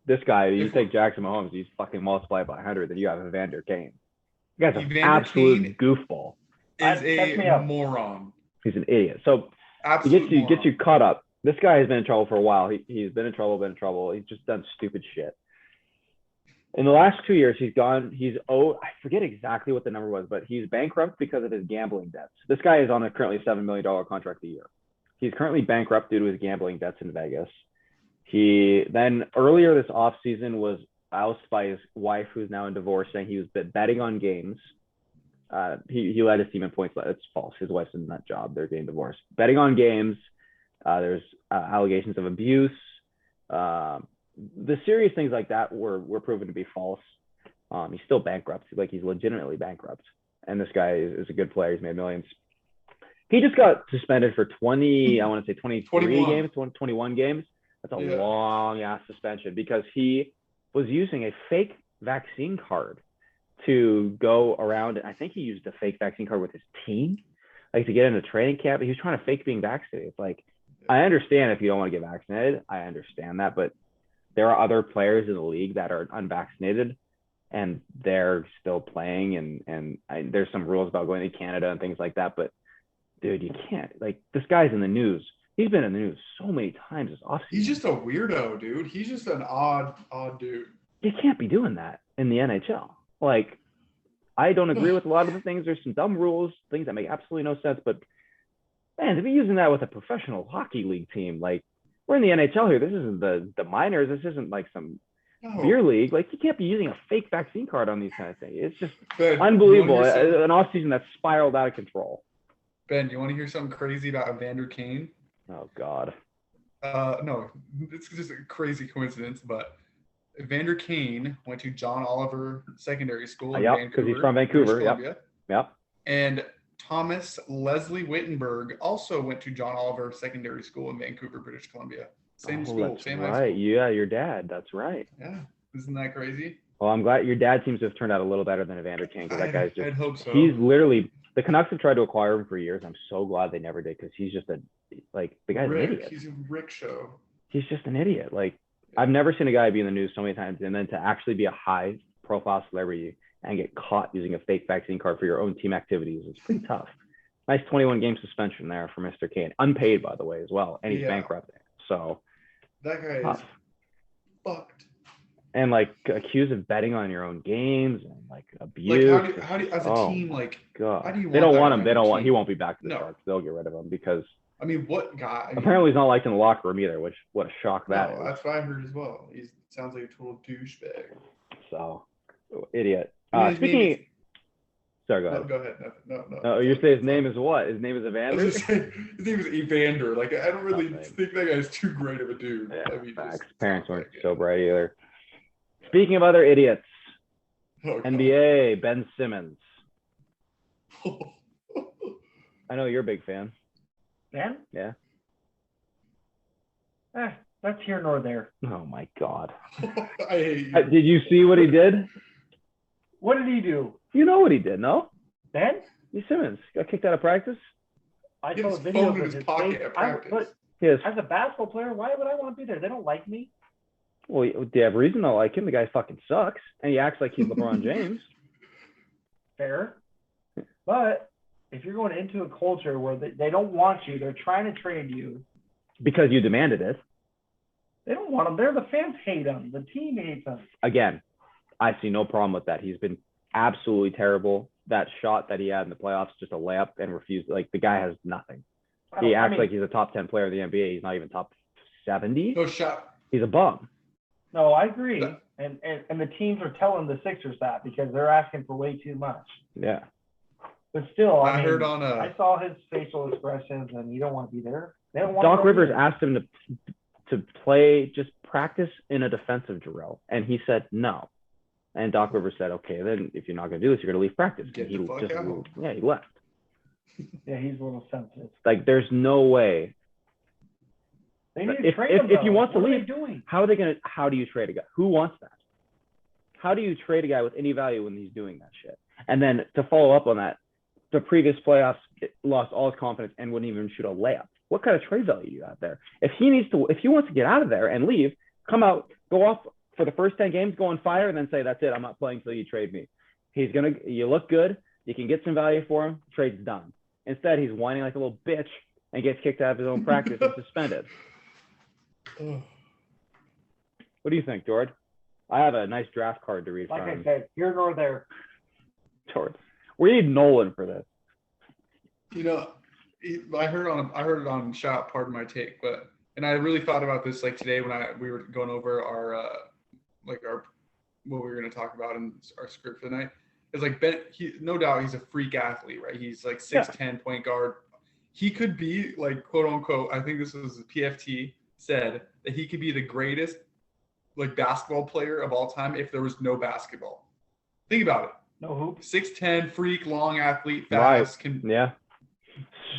this guy, you take Jackson Mahomes, he's fucking multiplied by 100, then you have Evander Kane. You guys are an absolute goofball. Is a moron. He's an idiot. So Absolute get you caught up. This guy has been in trouble for a while. He's been in trouble. He's just done stupid shit. In the last 2 years, I forget exactly what the number was, but he's bankrupt because of his gambling debts. This guy is on a currently $7 million contract a year. He's currently bankrupt due to his gambling debts in Vegas. He then earlier this offseason was ousted by his wife, who's now in divorce, saying he was betting on games. He led his team in points. That's false. His wife's in that job. They're getting divorced. Betting on games. There's allegations of abuse. The serious things like that were proven to be false. He's still bankrupt. Like, he's legitimately bankrupt. And this guy is a good player. He's made millions. He just got suspended for 23 games, 21 games. That's a long ass suspension because he was using a fake vaccine card to go around. I think he used a fake vaccine card with his team, like to get into training camp. He was trying to fake being vaccinated. It's like, I understand if you don't want to get vaccinated. I understand that, but there are other players in the league that are unvaccinated and they're still playing. And there's some rules about going to Canada and things like that. But dude, you can't, like, this guy's in the news. He's been in the news so many times this offseason. He's just a weirdo, dude. He's just an odd dude. You can't be doing that in the NHL. Like, I don't agree with a lot of the things. There's some dumb rules, things that make absolutely no sense. But man, to be using that with a professional hockey league team, like, we're in the NHL here. This isn't the minors. This isn't like some beer league. Like, you can't be using a fake vaccine card on these kind of things. It's just unbelievable. An offseason that's spiraled out of control. Ben, you want to hear something crazy about Evander Kane? Oh, God. No, it's just a crazy coincidence, but Evander Kane went to John Oliver Secondary School in Vancouver. Because he's from Vancouver. Yep. And Thomas Leslie Wittenberg also went to John Oliver Secondary School in Vancouver, British Columbia. Same school, same high school. Right. Yeah, your dad. That's right. Yeah. Isn't that crazy? Well, I'm glad your dad seems to have turned out a little better than Evander Kane, because that guy's just. I'd hope so. He's literally. The Canucks have tried to acquire him for years. I'm so glad they never did, because he's just the guy's an idiot. He's a Rick show. He's just an idiot. Like, I've never seen a guy be in the news so many times, and then to actually be a high-profile celebrity and get caught using a fake vaccine card for your own team activities is pretty tough. Nice 21-game suspension there for Mr. Kane. Unpaid, by the way, as well. And he's bankrupt. So that guy is fucked. and like accused of betting on your own games and like abuse. Like how do you as a team, like God. how do you they don't want him. on They your don't want team? he won't be back to the No. Sharks. They'll get rid of him because I mean, what guy? apparently he's not liked in the locker room either, which what a shock that is. That's what I heard as well. He sounds like a total douchebag. So idiot. Speaking sorry, go ahead. No, go ahead. No. No, you say his name is what? His name is Evander? I was just saying, his name is Evander. Like, I don't really think that guy's too great of a dude. Yeah, I mean, facts. Parents weren't so bright either. Speaking of other idiots, NBA, Ben Simmons. I know you're a big fan. Ben? Yeah. That's here nor there. Oh, my God. I hate you. Did you see what he did? What did he do? You know what he did, no? Ben? Simmons got kicked out of practice. I He saw has a his video phone in of his pocket face. at practice. Yes. As a basketball player, why would I want to be there? They don't like me. Well, they have reason to like him. The guy fucking sucks, and he acts like he's LeBron James. Fair. But if you're going into a culture where they don't want you, they're trying to trade you. Because you demanded it. They don't want him there. The fans hate him. The team hates him. Again, I see no problem with that. He's been absolutely terrible. That shot that he had in the playoffs, just a layup, and refused. Like, the guy has nothing. He acts like he's a top 10 player in the NBA. He's not even top 70. No shot. He's a bum. No, I agree. And the teams are telling the Sixers that because they're asking for way too much. Yeah. But still, I heard on I saw his facial expressions, and you don't want to be there. They don't want Doc Rivers asked him to play, just practice in a defensive drill, and he said no. And Doc Rivers said, okay, then if you're not going to do this, you're going to leave practice. Get he the fuck just out. Yeah, he left. Yeah, he's a little sensitive. Like, there's no way. They need to trade him, if he wants to what leave, are they doing? how do you trade a guy? Who wants that? How do you trade a guy with any value when he's doing that shit? And then to follow up on that, the previous playoffs lost all his confidence and wouldn't even shoot a layup. What kind of trade value do you have there? If he wants to get out of there and leave, come out, go off for the first 10 games, go on fire, and then say, that's it, I'm not playing until you trade me. You look good, you can get some value for him, trade's done. Instead, he's whining like a little bitch and gets kicked out of his own practice and suspended. What do you think, George? I have a nice draft card to read from him. Like I said, here nor there. George, we need Nolan for this. You know, I heard it on Shot, pardon my take, and I really thought about this like today when we were going over our what we were going to talk about in our script for the night. It's like Ben, no doubt he's a freak athlete, right? He's like 6'10" point guard. He could be like, quote unquote, I think this was PFT said that he could be the greatest like basketball player of all time if there was no basketball. Think about it. No hoop. 6'10", freak, long athlete, fast, right.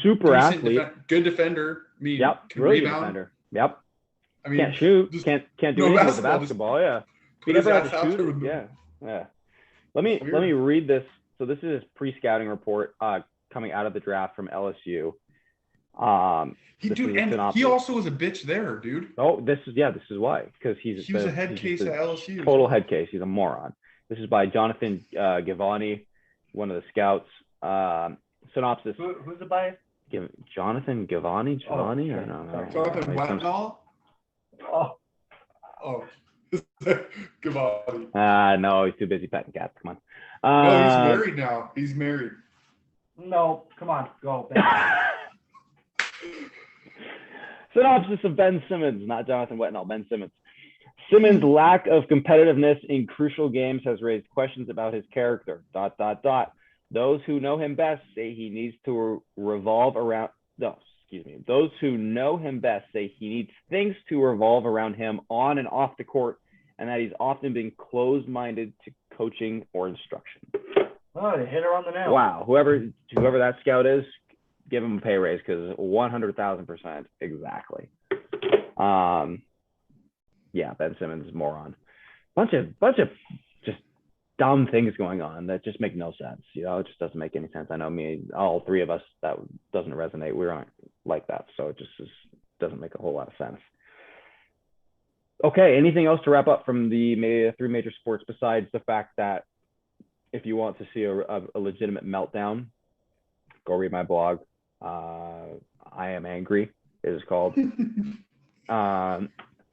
Super athlete, good defender. I mean, can really rebound. Good defender. Yep. I mean, can't shoot, can't do anything with the basketball. Yeah. He never had to shoot. Yeah. Let me read this. So this is his pre-scouting report coming out of the draft from LSU. He also was a bitch there, dude. Oh, this is why, because he was a head case at LSU. Total head case. He's a moron. This is by Jonathan Givani, one of the scouts. Synopsis. Who's it by? Jonathan Givani? Johnny? Oh, I don't know. Jonathan Wetnall? Oh. Givani. No, he's too busy petting cats. Come on. No, he's married now. He's married. No, come on, go. Synopsis of Ben Simmons, not Jonathan Wetnall, Ben Simmons. Simmons' lack of competitiveness in crucial games has raised questions about his character. ... Those who know him best say he needs to revolve around. Those who know him best say he needs things to revolve around him on and off the court, and that he's often been closed-minded to coaching or instruction. Oh, they hit her on the nail. Wow, whoever that scout is, give him a pay raise because 100,000% exactly. Yeah, Ben Simmons is a moron. Bunch of just dumb things going on that just make no sense. It just doesn't make any sense. I know all three of us, that doesn't resonate. We aren't like that, so it just doesn't make a whole lot of sense. Okay, anything else to wrap up from the three major sports besides the fact that if you want to see a legitimate meltdown, go read my blog. I Am Angry, it is called.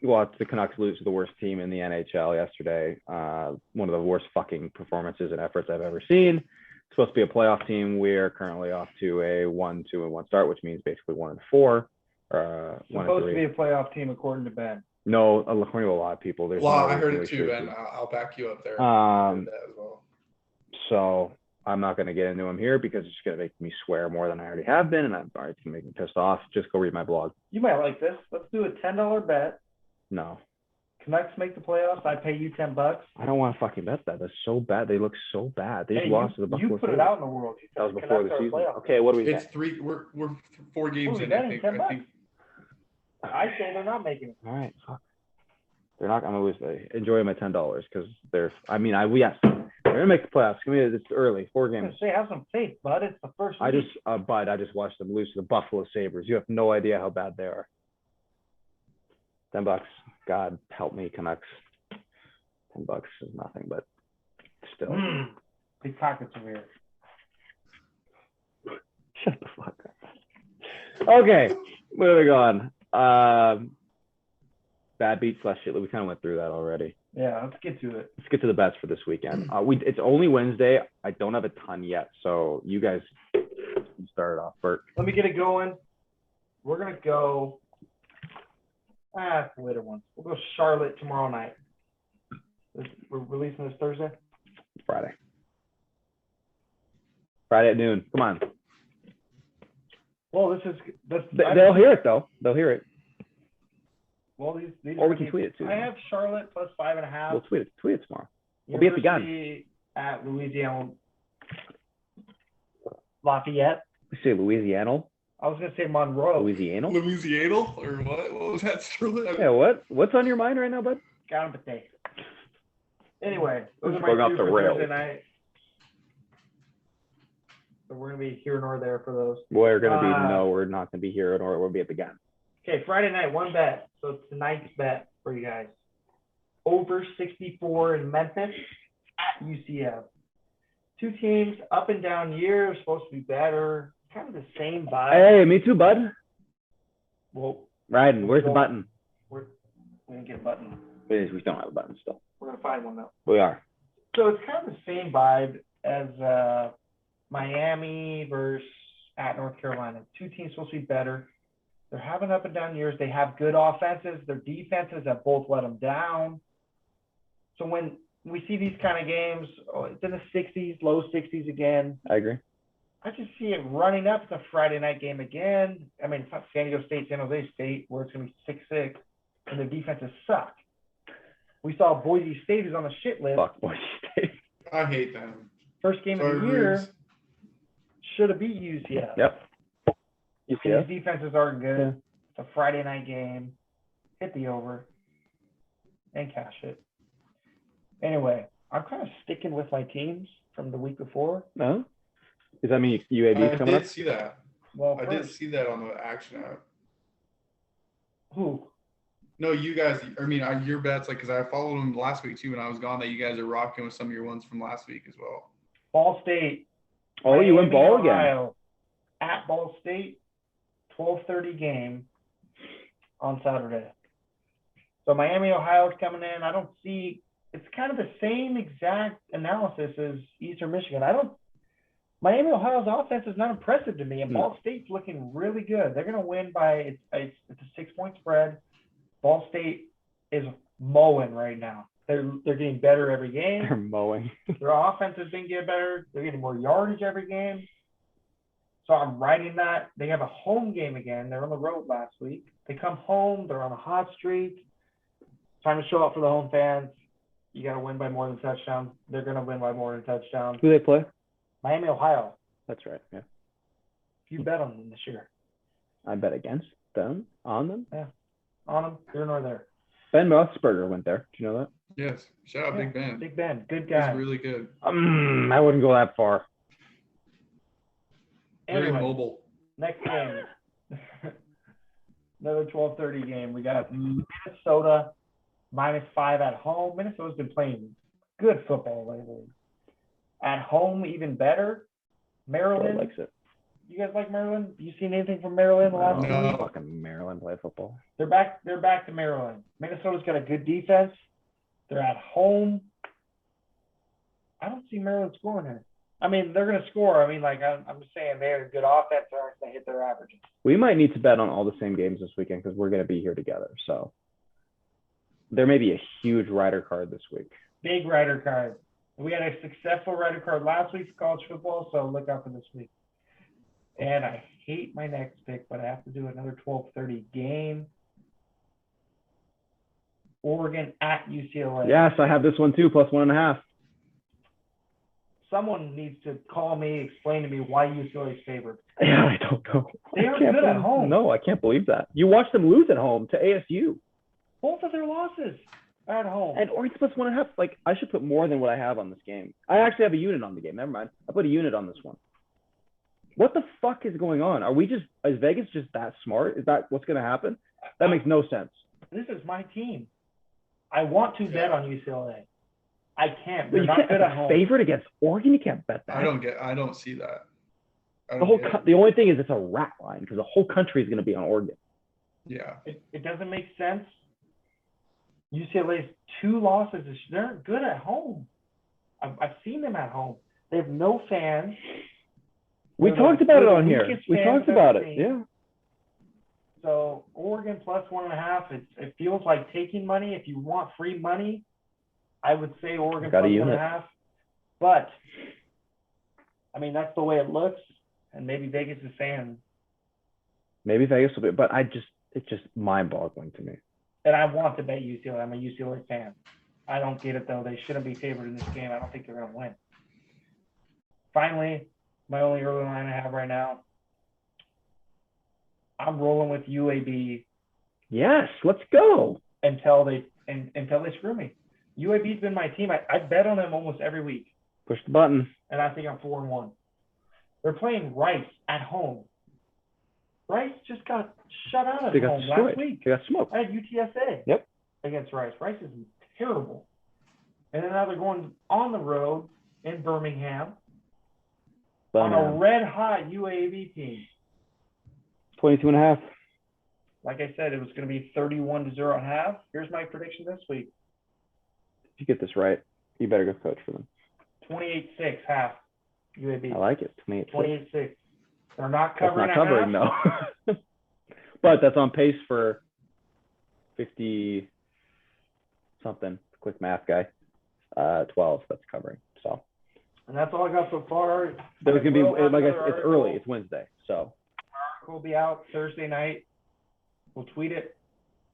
watched the Canucks lose to the worst team in the NHL yesterday. One of the worst fucking performances and efforts I've ever seen. It's supposed to be a playoff team. We're currently off to a 1-2-1 start, which means basically 1-4. Supposed to be a playoff team according to Ben. No, according to a lot of people. Well, I heard it too, Ben. I'll back you up there. I heard that as well. So I'm not going to get into them here because it's going to make me swear more than I already have been, and it's going to make me pissed off. Just go read my blog. You might like this. Let's do a $10 bet. No. Canucks make the playoffs. I pay you $10. I don't want to fucking bet that. That's so bad. They look so bad. They just lost to the Buffalo. You put it out in the world. That was before the season. Okay, what do we? It's three. We're 4 games in. I think. I say they're not making it. All right, fuck. They're not gonna lose. Enjoy my $10 because they're. Yes, they're gonna make the playoffs. It's early. 4 games. Say have some faith, bud. It's the first. I just watched them lose to the Buffalo Sabres. You have no idea how bad they are. $10. God help me, Canucks. $10 is nothing, but still. Big pockets over here. Shut the fuck up. Okay, moving on. Bad beat / shit. We kind of went through that already. Yeah, let's get to it. Let's get to the bets for this weekend. It's only Wednesday. I don't have a ton yet, so you guys start it off, Bert. Let me get it going. We're gonna go. Later one. We'll go Charlotte tomorrow night. We're releasing this Thursday. Friday at noon. Come on. Well, they'll hear it though. They'll hear it. Well, these or we can tweet it too. I have Charlotte plus 5.5. We'll tweet it tomorrow. We'll be at the gun. At Louisiana. Lafayette. We say Louisiana. I was gonna say Monroe. Louisiana or what? What was that, Sterling? Yeah, what's on your mind right now, bud? Got him today. Anyway, those are going my off two the for rails. Thursday night. So we're gonna be here nor there for those. We're not gonna be here nor we'll be at the gun. Okay, Friday night, one bet. So tonight's bet for you guys. Over 64 in Memphis at UCF. 2 teams, up and down years, supposed to be better. Kind of the same vibe. Hey, me too, bud. Well, Ryden, where's the button? We're gonna get a button. We don't have a button still. We're gonna find one though. We are. So it's kind of the same vibe as Miami versus at North Carolina. 2 teams supposed to be better. They're having up and down years. They have good offenses. Their defenses have both let them down. So when we see these kind of games, it's in the 60s, low 60s again. I agree. I just see it running up. It's a Friday night game again. I mean, it's not San Diego State, San Jose State, where it's going to be 6-6, and their defenses suck. We saw Boise State is on the shit list. Fuck Boise State. I hate them. First game of the year should have beat UCF. Yep. UCF. These defenses aren't good. Yeah. It's a Friday night game. Hit the over and cash it. Anyway, I'm kind of sticking with my teams from the week before. No? Does that mean UAB coming up? I did see that. Well, I did see that on the action app. Who? No, you guys. I mean, your bets, like, because I followed them last week too when I was gone. That you guys are rocking with some of your ones from last week as well. Ball State. Oh, Miami, you went Ball Ohio, again. At Ball State, 12:30 game on Saturday. So Miami, Ohio is coming in. I don't see. It's kind of the same exact analysis as Eastern Michigan. Miami, Ohio's offense is not impressive to me, and Ball State's looking really good. They're going to win by it's a 6-point spread. Ball State is mowing right now. They're getting better every game. They're mowing. Their offense has been getting better. They're getting more yardage every game. So I'm riding that. They have a home game again. They're on the road last week. They come home. They're on a hot streak. Time to show up for the home fans. You got to win by more than a touchdown. They're going to win by more than a touchdown. Who they play? Miami, Ohio. That's right. Yeah. You bet on them this year. I bet against them, on them. Yeah, on them. Here nor there. Ben Roethlisberger went there. Do you know that? Yes. Shout out Big Ben. Big Ben, good guy. He's really good. I wouldn't go that far. Anyway, very mobile. Next game. Another 12:30 game. We got Minnesota -5 at home. Minnesota's been playing good football lately. At home, even better. Maryland likes it. You guys like Maryland? You seen anything from Maryland the last 2 weeks? Fucking Maryland play football. They're back to Maryland. Minnesota's got a good defense. They're at home. I don't see Maryland scoring here. I mean, they're going to score. I mean, like, I'm just saying they have a good offense. They're going to hit their averages. We might need to bet on all the same games this weekend because we're going to be here together. So there may be a huge rider card this week. Big rider card. We had a successful rider card last week for college football, so look out for this week. And I hate my next pick, but I have to do another 12:30 game. Oregon at UCLA. Yes, I have this one too, plus 1.5. Someone needs to call me, explain to me why UCLA is favored. Yeah, I don't know. They are good at home. No, I can't believe that. You watched them lose at home to ASU. Both of their losses are at home. And Oregon's plus 1.5. Like, I should put more than what I have on this game. I actually have a unit on the game. Never mind. I put a unit on this one. What the fuck is going on? Is Vegas just that smart? Is that what's going to happen? That makes no sense. This is my team. I want to bet on UCLA. I can't. They're not good at home. Favorite against Oregon? You can't bet that. I don't see that. The only thing is it's a rat line because the whole country is going to be on Oregon. Yeah. It doesn't make sense. UCLA's 2 losses. They're good at home. I've seen them at home. They have no fans. We talked about it on here. We talked about it. Yeah. So Oregon plus 1.5. It feels like taking money. If you want free money, I would say Oregon plus 1.5. But I mean, that's the way it looks. And maybe Vegas is saying. Maybe Vegas will be, but it's just mind-boggling to me. And I want to bet UCLA. I'm a UCLA fan. I don't get it though. They shouldn't be favored in this game. I don't think they're going to win. Finally, my only early line I have right now. I'm rolling with UAB. Yes, let's go. Until they screw me. UAB's been my team. I bet on them almost every week. Push the button. And I think I'm 4-1. They're playing Rice at home. Rice just got shut out at home last week. They got smoked. I had UTSA against Rice. Rice is terrible. And then now they're going on the road in Birmingham on a red-hot UAB team. 22.5. Like I said, it was going to be 31-0 at half. Here's my prediction this week. If you get this right, you better go coach for them. 28-6 half UAB. I like it. 28-6. They're not covering. That's not covering, no. But that's on pace for 50 something. Quick math guy. 12. That's covering. So. And that's all I got so far. There's gonna be like it's early. It's Wednesday, so. Article will be out Thursday night. We'll tweet it.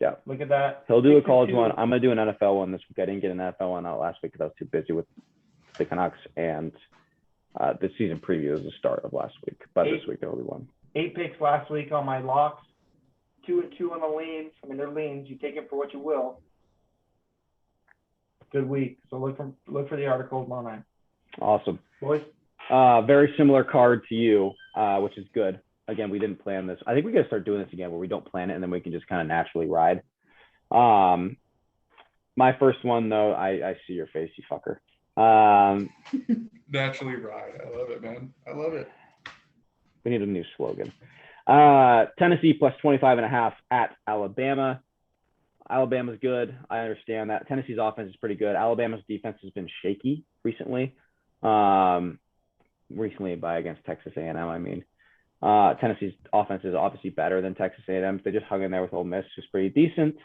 Yeah. Look at that. He'll do a college one. I'm gonna do an NFL one this week. I didn't get an NFL one out last week because I was too busy with the Canucks and the season preview is the start of last week. But this week there will be one. 8 picks last week on my locks. 2-2 on the leans. I mean, they're leans. You take it for what you will. Good week. So look for the article tomorrow night. Awesome. Boys. Very similar card to you, which is good. Again, we didn't plan this. I think we got to start doing this again where we don't plan it and then we can just kind of naturally ride. My first one, though, I see your face, you fucker. Naturally ride. I love it, man. I love it. We need a new slogan. Tennessee plus 25.5 at Alabama. Alabama's good. I understand that. Tennessee's offense is pretty good. Alabama's defense has been shaky recently. Recently against Texas A&M, I mean. Tennessee's offense is obviously better than Texas A&M. They just hung in there with Ole Miss, who's pretty decent.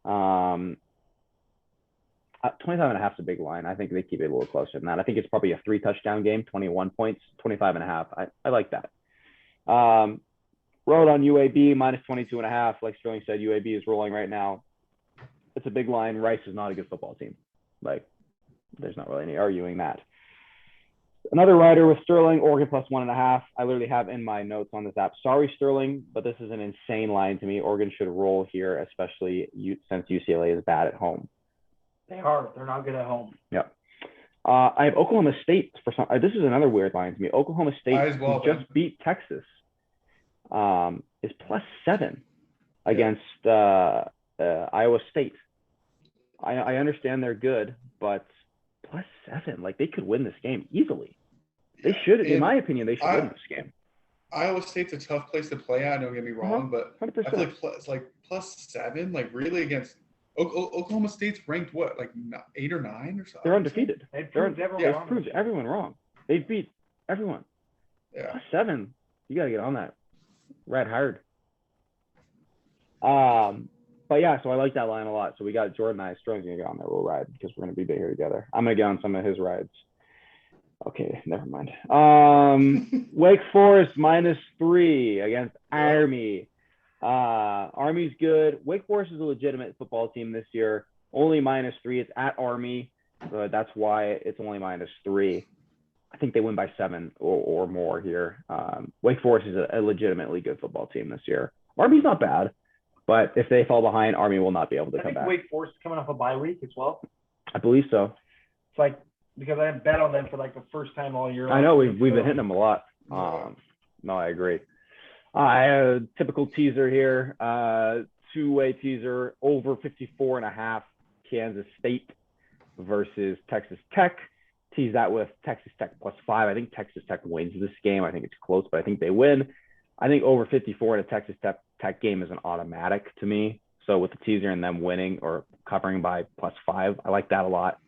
25.5 is a big line. I think they keep it a little closer than that. I think it's probably a 3-touchdown game, 21 points, 25.5. I like that. Road on UAB minus 22.5. Like Sterling said, UAB is rolling right now. It's a big line. Rice is not a good football team. Like, there's not really any arguing that. Another rider with Sterling, Oregon plus 1.5. I literally have in my notes on this app. Sorry, Sterling, but this is an insane line to me. Oregon should roll here, especially since UCLA is bad at home. They are. They're not good at home. Yeah. I have Oklahoma State for some. This is another weird line to me. Oklahoma State just beat Texas. Is plus 7 against Iowa State. I understand they're good, but plus 7, like they could win this game easily. They should, in my opinion, they should win this game. Iowa State's a tough place to play at. Don't get me wrong, but 100%. I feel like it's like +7, like really against Oklahoma State's ranked what, like 8 or 9 or something. They're undefeated. They proved everyone wrong. They beat everyone. Yeah. +7. You got to get on that. Red hard. But yeah, so I like that line a lot. So we got Jordan and I. Sterling's gonna get on there. We'll ride because we're gonna be here together. I'm gonna get on some of his rides. Okay, never mind. Wake Forest -3 against Army. Army's good. Wake Forest is a legitimate football team this year. Only -3. It's at Army. That's why it's only -3. I think they win by 7 or more here. Wake Forest is a legitimately good football team this year. Army's not bad, but if they fall behind, Army will not be able to come back. Wake Forest is coming off a bye week as well. I believe so. It's like, because I bet on them for like the first time all year. I know we've been hitting them a lot. No, I agree. I have a typical teaser here. Two-way teaser over 54.5. Kansas State versus Texas Tech. Tease that with Texas Tech +5. I think Texas Tech wins this game. I think it's close, but I think they win. I think over 54 in a Texas Tech game is an automatic to me. So with the teaser and them winning or covering by +5, I like that a lot.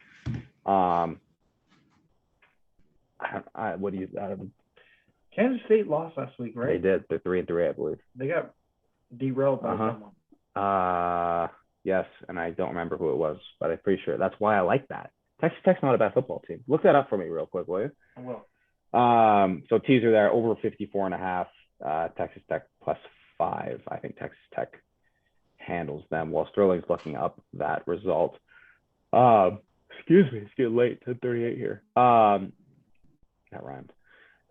What do you? Kansas State lost last week, right? They did. They're 3-3, I believe. They got derailed by someone. Yes, and I don't remember who it was, but I'm pretty sure that's why I like that. Texas Tech's not a bad football team. Look that up for me real quick, will you? I will. So teaser there, over 54.5. Texas Tech +5. I think Texas Tech handles them while Sterling's looking up that result. Excuse me, it's getting late. 10:38 here. That rhymed.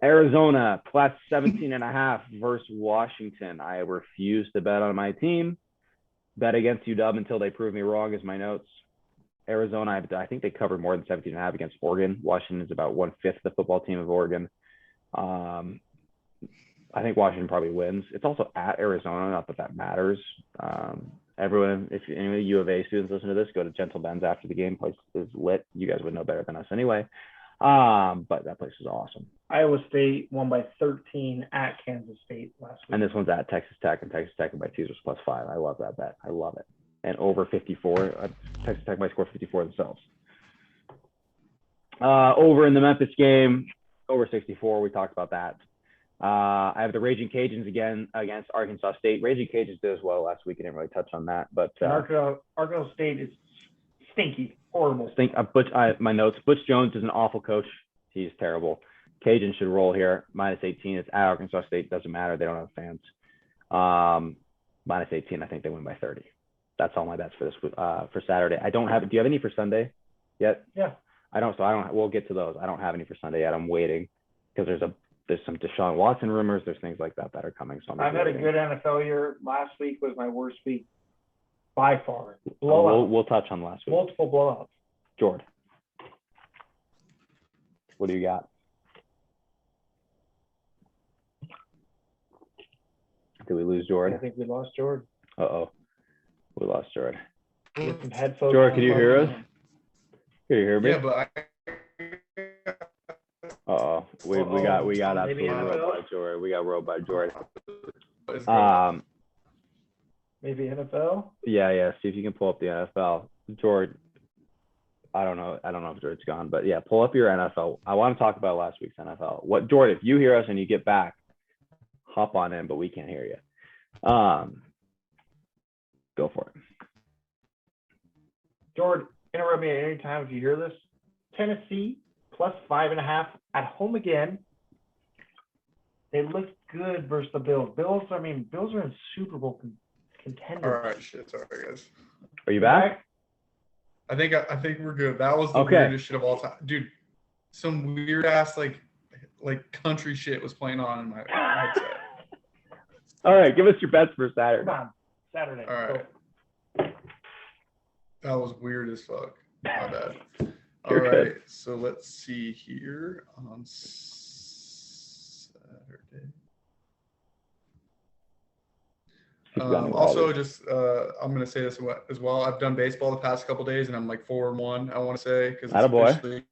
Arizona +17.5 versus Washington. I refuse to bet on my team. Bet against UW until they prove me wrong is my notes. Arizona, I think they covered more than 17.5 against Oregon. Washington is about 1/5 the football team of Oregon. I think Washington probably wins. It's also at Arizona, not that matters. Everyone, if any of the U of A students listen to this, go to Gentle Ben's after the game. Place is lit. You guys would know better than us anyway. But that place is awesome. Iowa State won by 13 at Kansas State last week. And this one's at Texas Tech, and Texas Tech by teasers +5. I love that bet. I love it. And over 54. Texas Tech might score 54 themselves. Over in the Memphis game, over 64. We talked about that. I have the Raging Cajuns again against Arkansas State. Raging Cajuns did as well last week. I didn't really touch on that, but Arkansas State is stinky, horrible. My notes. Butch Jones is an awful coach. He's terrible. Cajun should roll here. -18. It's at Arkansas State. Doesn't matter. They don't have fans. -18. I think they win by 30. That's all my bets for this for Saturday. I don't have. Do you have any for Sunday yet? Yeah. I don't. So I don't. We'll get to those. I don't have any for Sunday yet. I'm waiting because there's some Deshaun Watson rumors. There's things like that are coming. So I've had a good NFL year. Last week was my worst week by far. Blowout. We'll touch on last week. Multiple blowouts. Jordan, what do you got? Did we lose Jordan? I think we lost Jordan. We lost Jordan. Get some headphones. Jordan, can you hear us? Can you hear me? Yeah, but we got absolutely rolled by Jordan. We got rolled by Jordan. Maybe NFL? Yeah. See if you can pull up the NFL. Jordan, I don't know if Jordan's gone, but yeah, pull up your NFL. I want to talk about last week's NFL. Jordan, if you hear us and you get back, hop on in, but we can't hear you. Go for it. Jordan, interrupt me at any time if you hear this. Tennessee +5.5 at home again. They look good versus the Bills. Bills are in Super Bowl contenders. All right, shit. Sorry, guys. Are you back? I think we're good. That was the weirdest shit of all time, dude. Some weird ass like country shit was playing on in my headset. All right, give us your bets for Saturday. Come on, Saturday. All right. That was weird as fuck. My bad. All right, so let's see here on Saturday. Also, just I'm gonna say this as well. I've done baseball the past couple days, and I'm like 4-1. I want to say because it's officially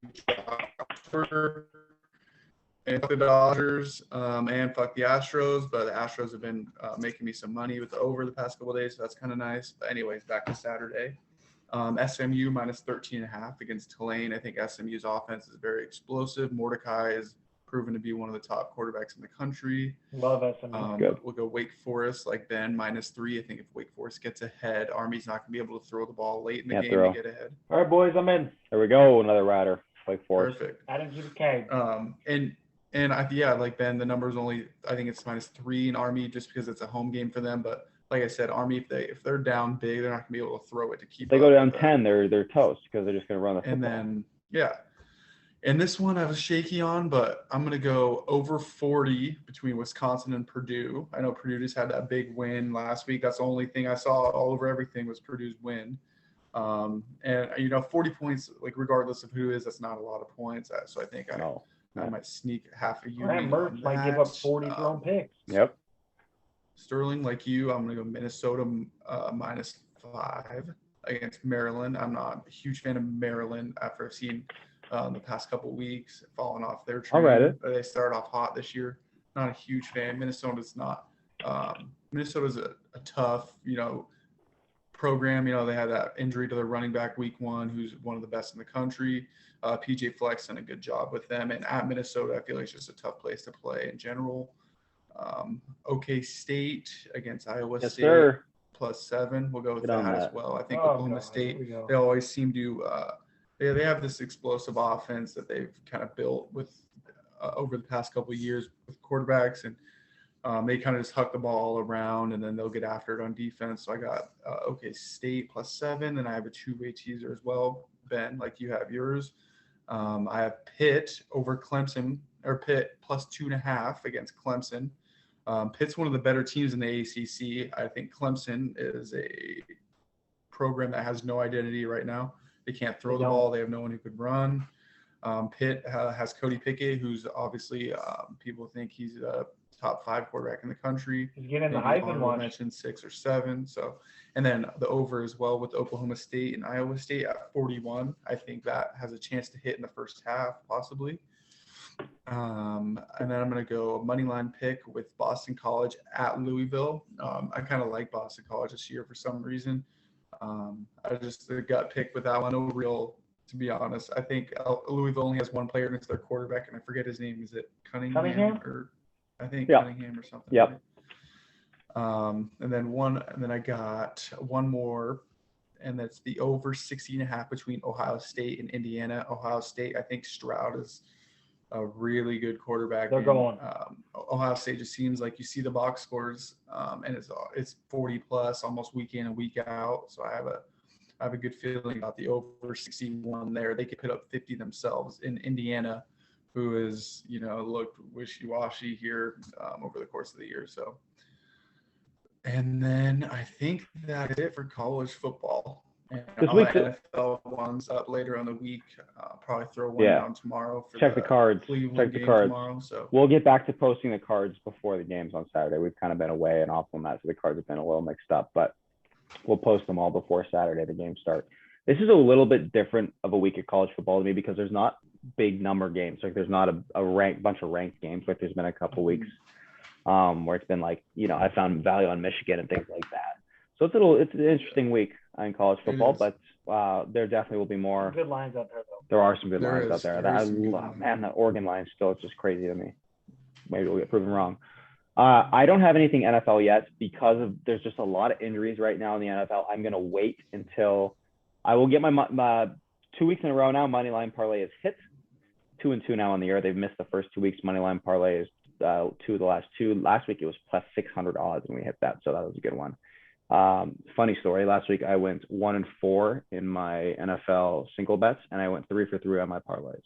and fuck the Dodgers, and fuck the Astros. But the Astros have been making me some money with the over the past couple of days, so that's kind of nice. But anyways, back to Saturday. SMU minus 13.5 against Tulane. I think SMU's offense is very explosive. Mordecai is proven to be one of the top quarterbacks in the country. Love SMU. We'll go Wake Forest, like Ben, -3. I think if Wake Forest gets ahead, Army's not going to be able to throw the ball late in the game to get ahead. All right, boys, I'm in. There we go. Another rider. Wake Forest. Perfect. Adding to the keg. Like Ben, the number's only, I think it's -3 in Army just because it's a home game for them. But like I said, Army, if they're down big, they're not going to be able to throw it to keep. If they go down 10, they're toast because they're just going to run the football. And then and this one I was shaky on, but I'm going to go over 40 between Wisconsin and Purdue. I know Purdue just had that big win last week. That's the only thing I saw all over everything was Purdue's win. And 40 points, like regardless of who is, that's not a lot of points. So I think I might sneak half a unit. Graham Mertz might give up 40 thrown picks. Yep. Sterling, like you, I'm going to go Minnesota -5 against Maryland. I'm not a huge fan of Maryland after I've seen the past couple of weeks falling off their train. I'll read it. They started off hot this year. Not a huge fan. Minnesota's not. Minnesota's a tough, program. They had that injury to their running back week 1, who's one of the best in the country. PJ Fleck's done a good job with them. And at Minnesota, I feel like it's just a tough place to play in general. OK State against Iowa State. Sir. +7. We'll go with that as well. I think Oklahoma State, they always seem to they have this explosive offense that they've kind of built with over the past couple of years with quarterbacks, and they kind of just huck the ball around and then they'll get after it on defense. So I got OK State +7, and I have a two-way teaser as well, Ben, like you have yours. I have Pitt over Clemson, or Pitt +2.5 against Clemson. Pitt's one of the better teams in the ACC. I think Clemson is a program that has no identity right now. They can't throw the ball. They have no one who could run. Pitt has Cody Pickett, who's obviously people think he's a top 5 quarterback in the country. He's getting the Heisman watch. Mentioned 6 or 7. So, and then the over as well with Oklahoma State and Iowa State at 41. I think that has a chance to hit in the first half, possibly. And then I'm going to go a money line pick with Boston College at Louisville. I kind of like Boston College this year for some reason. I just the gut pick with that one. No real, to be honest. I think Louisville only has one player against their quarterback, and I forget his name. Is it Cunningham? Or I think Cunningham or something. Yep. Right? And then I got one more, and that's the over 60.5 between Ohio State and Indiana. Ohio State, I think Stroud is a really good quarterback. They're going. Ohio State just seems like you see the box scores, and it's 40 plus almost week in and week out. So I have a good feeling about the over 61 there. They could put up 50 themselves in Indiana, who is looked wishy-washy here over the course of the year. So, and then I think that's it for college football. And this week's NFL ones up later on the week. Probably throw one down tomorrow. Check the cards. Check the cards tomorrow. So we'll get back to posting the cards before the games on Saturday. We've kind of been away and off on that, so the cards have been a little mixed up. But we'll post them all before Saturday the games start. This is a little bit different of a week of college football to me because there's not big number games. Like there's not a bunch of ranked games. Like there's been a couple weeks where it's been like I found value on Michigan and things like that. So it's an interesting week in college football, but there definitely will be more. Some good lines out there, though. There are some good lines out there. The Oregon line still is just crazy to me. Maybe we'll get proven wrong. I don't have anything NFL yet because there's just a lot of injuries right now in the NFL. I'm going to wait until I will get my 2 weeks in a row now. Money line parlay is hit 2-2 now on the year. They've missed the first 2 weeks. Money line parlay is 2 of the last 2. Last week it was +600 odds and we hit that, so that was a good one. Funny story. Last week I went 1-4 in my NFL single bets, and I went 3 for 3 on my parlays.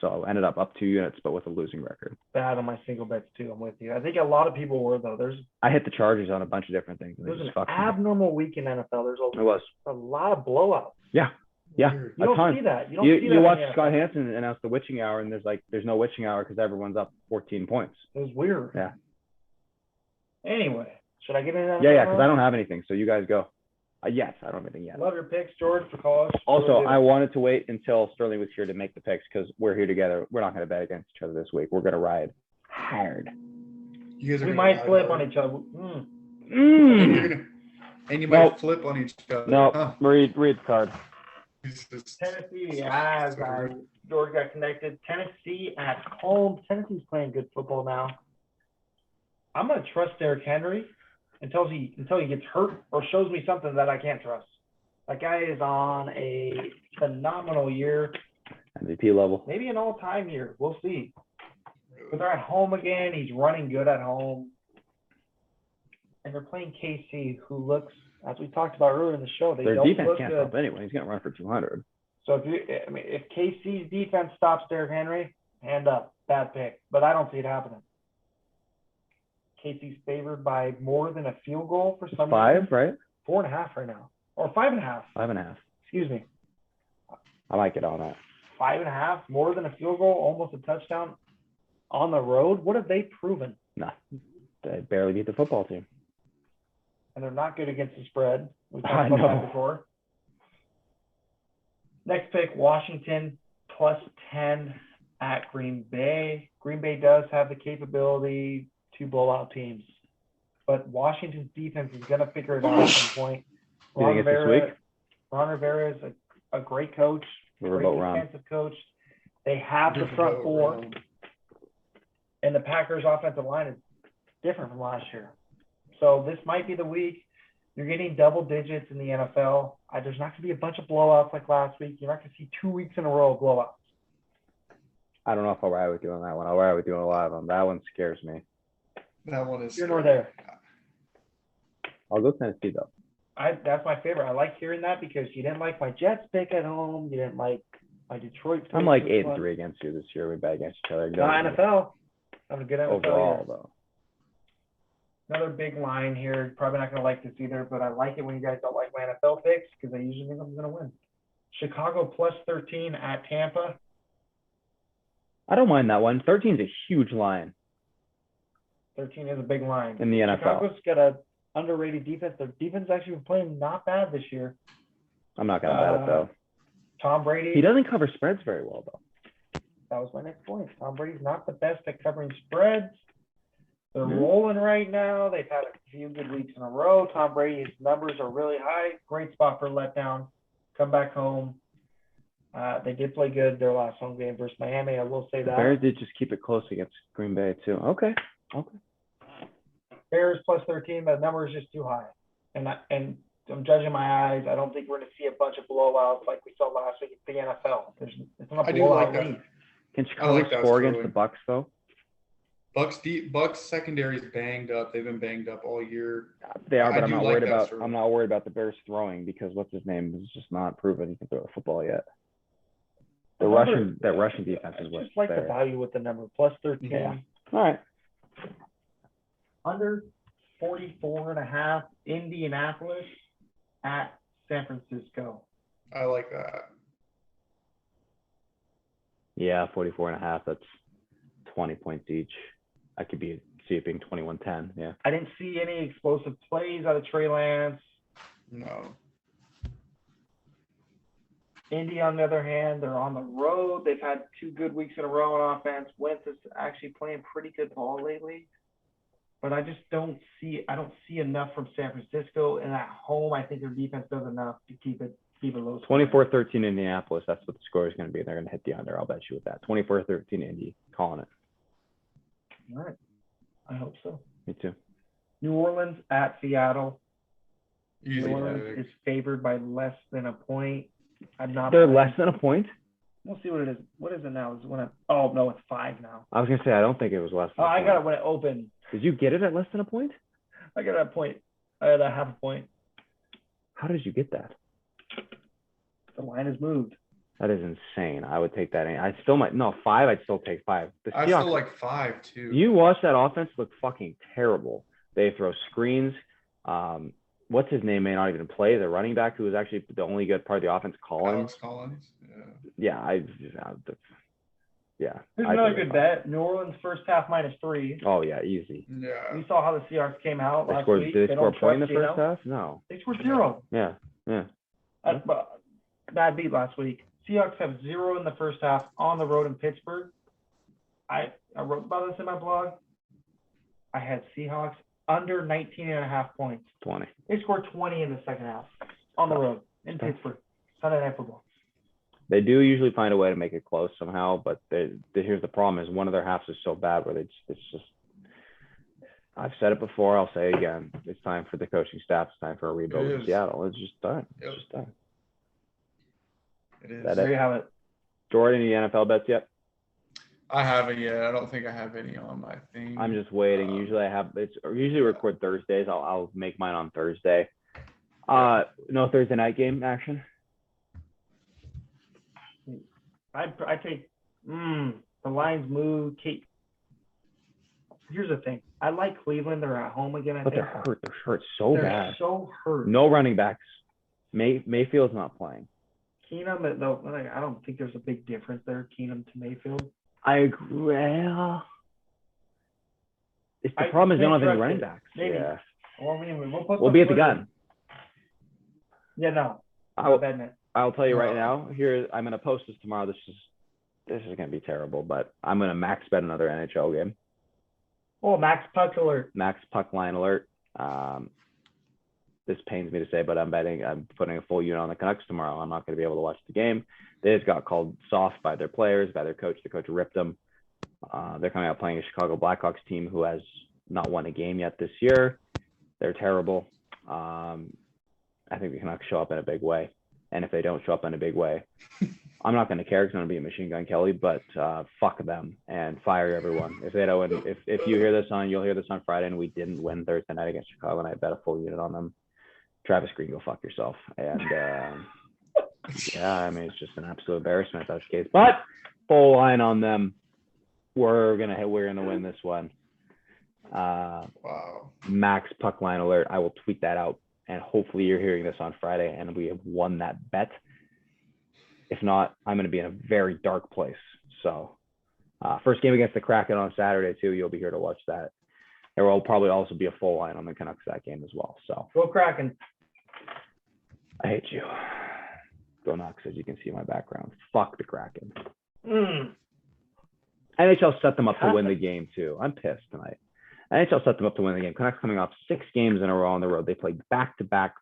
So I ended up 2 units, but with a losing record. Bad on my single bets too. I'm with you. I think a lot of people were though. I hit the Chargers on a bunch of different things. There's an abnormal week in NFL. There's a lot of blowouts. Yeah. You don't see that. You watch Scott Hansen announce the witching hour, and there's no witching hour because everyone's up 14 points. It was weird. Yeah. Anyway. Should I get into that? Yeah, because I don't have anything, so you guys go. Yes, I don't have anything yet. Love your picks, George, for college. Also, I wanted to wait until Sterling was here to make the picks because we're here together. We're not going to bet against each other this week. We're going to ride hard. We might flip on each other. And you might flip on each other. No, read the card. Tennessee, guys. George got connected. Tennessee at home. Tennessee's playing good football now. I'm going to trust Derrick Henry until he gets hurt or shows me something that I can't trust. That guy is on a phenomenal year. MVP level. Maybe an all-time year. We'll see. But they're at home again. He's running good at home. And they're playing KC, who looks, as we talked about earlier in the show, their defense can't stop anyone. He's going to run for 200. So if KC's defense stops Derrick Henry, hand up, bad pick. But I don't see it happening. KC's favored by more than a field goal for some reason. 5, right? 4.5 right now. Or 5.5. 5.5. Excuse me. I like it on that. 5.5, more than a field goal, almost a touchdown on the road. What have they proven? No, they barely beat the football team. And they're not good against the spread. We talked about that before. Next pick, Washington +10 at Green Bay. Green Bay does have the capability to blow out teams, but Washington's defense is going to figure it out at some point. Ron Rivera is a great coach, great defensive coach. They have the front four, and the Packers' offensive line is different from last year. So this might be the week. You're getting double digits in the NFL. There's not going to be a bunch of blowouts like last week. You're not going to see 2 weeks in a row of blowouts. I don't know if I'll ride with you on that one. I'll ride with you on a lot of them. That one scares me. That one is. You're nor there. I'll go Tennessee, though. That's my favorite. I like hearing that because you didn't like my Jets pick at home. You didn't like my Detroit pick. I'm like 8-3 against you this year. We bet against each other. NFL. I'm a good NFL overall, year. though. Another big line here. Probably not going to like this either, but I like it when you guys don't like my NFL picks because I usually think I'm going to win. Chicago +13 at Tampa. I don't mind that one. 13 is a huge line. 13 is a big line. In the NFL. Chicago's got an underrated defense. Their defense has actually been playing not bad this year. I'm not going to bet it, though. Tom Brady. He doesn't cover spreads very well, though. That was my next point. Tom Brady's not the best at covering spreads. They're rolling right now. They've had a few good weeks in a row. Tom Brady's numbers are really high. Great spot for letdown. Come back home. They did play good their last home game versus Miami. I will say that. The Bears did just keep it close against Green Bay, too. Okay. Bears +13. The number is just too high. And I'm judging my eyes. I don't think we're going to see a bunch of blowouts like we saw last week in the NFL. It's not a blowout league. Can Chicago score against the Bucs, though? Bucs secondary is banged up. They've been banged up all year. They are, but I'm not worried about the Bears throwing because what's his name is just not proven he can throw a football yet. That Russian defense is what's just like there. the value with the number +13. Yeah. All right. Under 44.5, Indianapolis at San Francisco. I like that. Yeah, 44.5. That's 20 points each. I could see it being 21-10. Yeah. I didn't see any explosive plays out of Trey Lance. No. Indy, on the other hand, they're on the road. They've had 2 good weeks in a row on offense. Wentz is actually playing pretty good ball lately. But I just don't see enough from San Francisco. And at home, I think their defense does enough to keep it low. 24-13 Indianapolis. That's what the score is going to be. They're going to hit the under. I'll bet you with that. 24-13 Indy. Calling it. All right. I hope so. Me too. New Orleans at Seattle. Easy. New Orleans is favored by less than a point. They're less than a point? We'll see what it is. What is it now? Oh, no, it's 5 now. I was going to say, I don't think it was less than a point. I got it when it opened. Did you get it at less than a point? I got a point. I had a half a point. How did you get that? The line has moved. That is insane. I would take that. I still might. No, 5. I'd still take 5. I still like 5 too. You watch that offense look fucking terrible. They throw screens. What's his name may not even play. The running back who was actually the only good part of the offense, Collins. Alex Collins. Yeah. Yeah. Here's another good bet. New Orleans first half -3. Oh, yeah, easy. Yeah. We saw how the Seahawks came out last week. Did they score a point in the first Geno. half? No. They scored 0. Yeah. That's bad beat last week. Seahawks have 0 in the first half on the road in Pittsburgh. I wrote about this in my blog. I had Seahawks under 19.5 points. 20. They scored 20 in the second half on the road in Pittsburgh. Sunday Night Football. They do usually find a way to make it close somehow, but here's the problem: is one of their halves is so bad where it's just. I've said it before. I'll say it again. It's time for the coaching staff. It's time for a rebuild in Seattle. It's just done. Yep. It's just done. It is. There you have it. Jordan, any NFL bets yet? I haven't yet. I don't think I have any on my thing. I'm just waiting. Usually usually record Thursdays. I'll make mine on Thursday. No Thursday night game action. I take the Lions move. Here's the thing. I like Cleveland. They're at home again. But they're hurt. They're hurt so bad. They're so hurt. No running backs. Mayfield's not playing. Keenum, though, I don't think there's a big difference there. Keenum to Mayfield. I agree. The problem is they don't have any running backs. Maybe. Yeah. Well, we'll be at the gun. Yeah, no. I'll tell you right now. Here, I'm gonna post this tomorrow. This is gonna be terrible, but I'm gonna max bet another NHL game. Oh, max puck alert. Max puck line alert. This pains me to say, but I'm putting a full unit on the Canucks tomorrow. I'm not going to be able to watch the game. They just got called soft by their players, by their coach. The coach ripped them. They're coming out playing a Chicago Blackhawks team who has not won a game yet this year. They're terrible. I think the Canucks show up in a big way. And if they don't show up in a big way, I'm not going to care. It's going to be a Machine Gun Kelly, but fuck them and fire everyone. If they don't, if you hear this you'll hear this on Friday, and we didn't win Thursday night against Chicago, and I bet a full unit on them. Travis Green, go fuck yourself. And yeah, I mean, it's just an absolute embarrassment if that's the case. But full line on them. We're gonna win this one. Wow. Max puck line alert. I will tweet that out, and hopefully you're hearing this on Friday, and we have won that bet. If not, I'm gonna be in a very dark place. So, first game against the Kraken on Saturday too. You'll be here to watch that. There will probably also be a full line on the Canucks that game as well. So go Kraken. I hate you. Go Knox, as you can see in my background. Fuck the Kraken. NHL set them up to win the game too. I'm pissed tonight. NHL set them up to win the game. Canucks coming off 6 games in a row on the road. They played back-to-back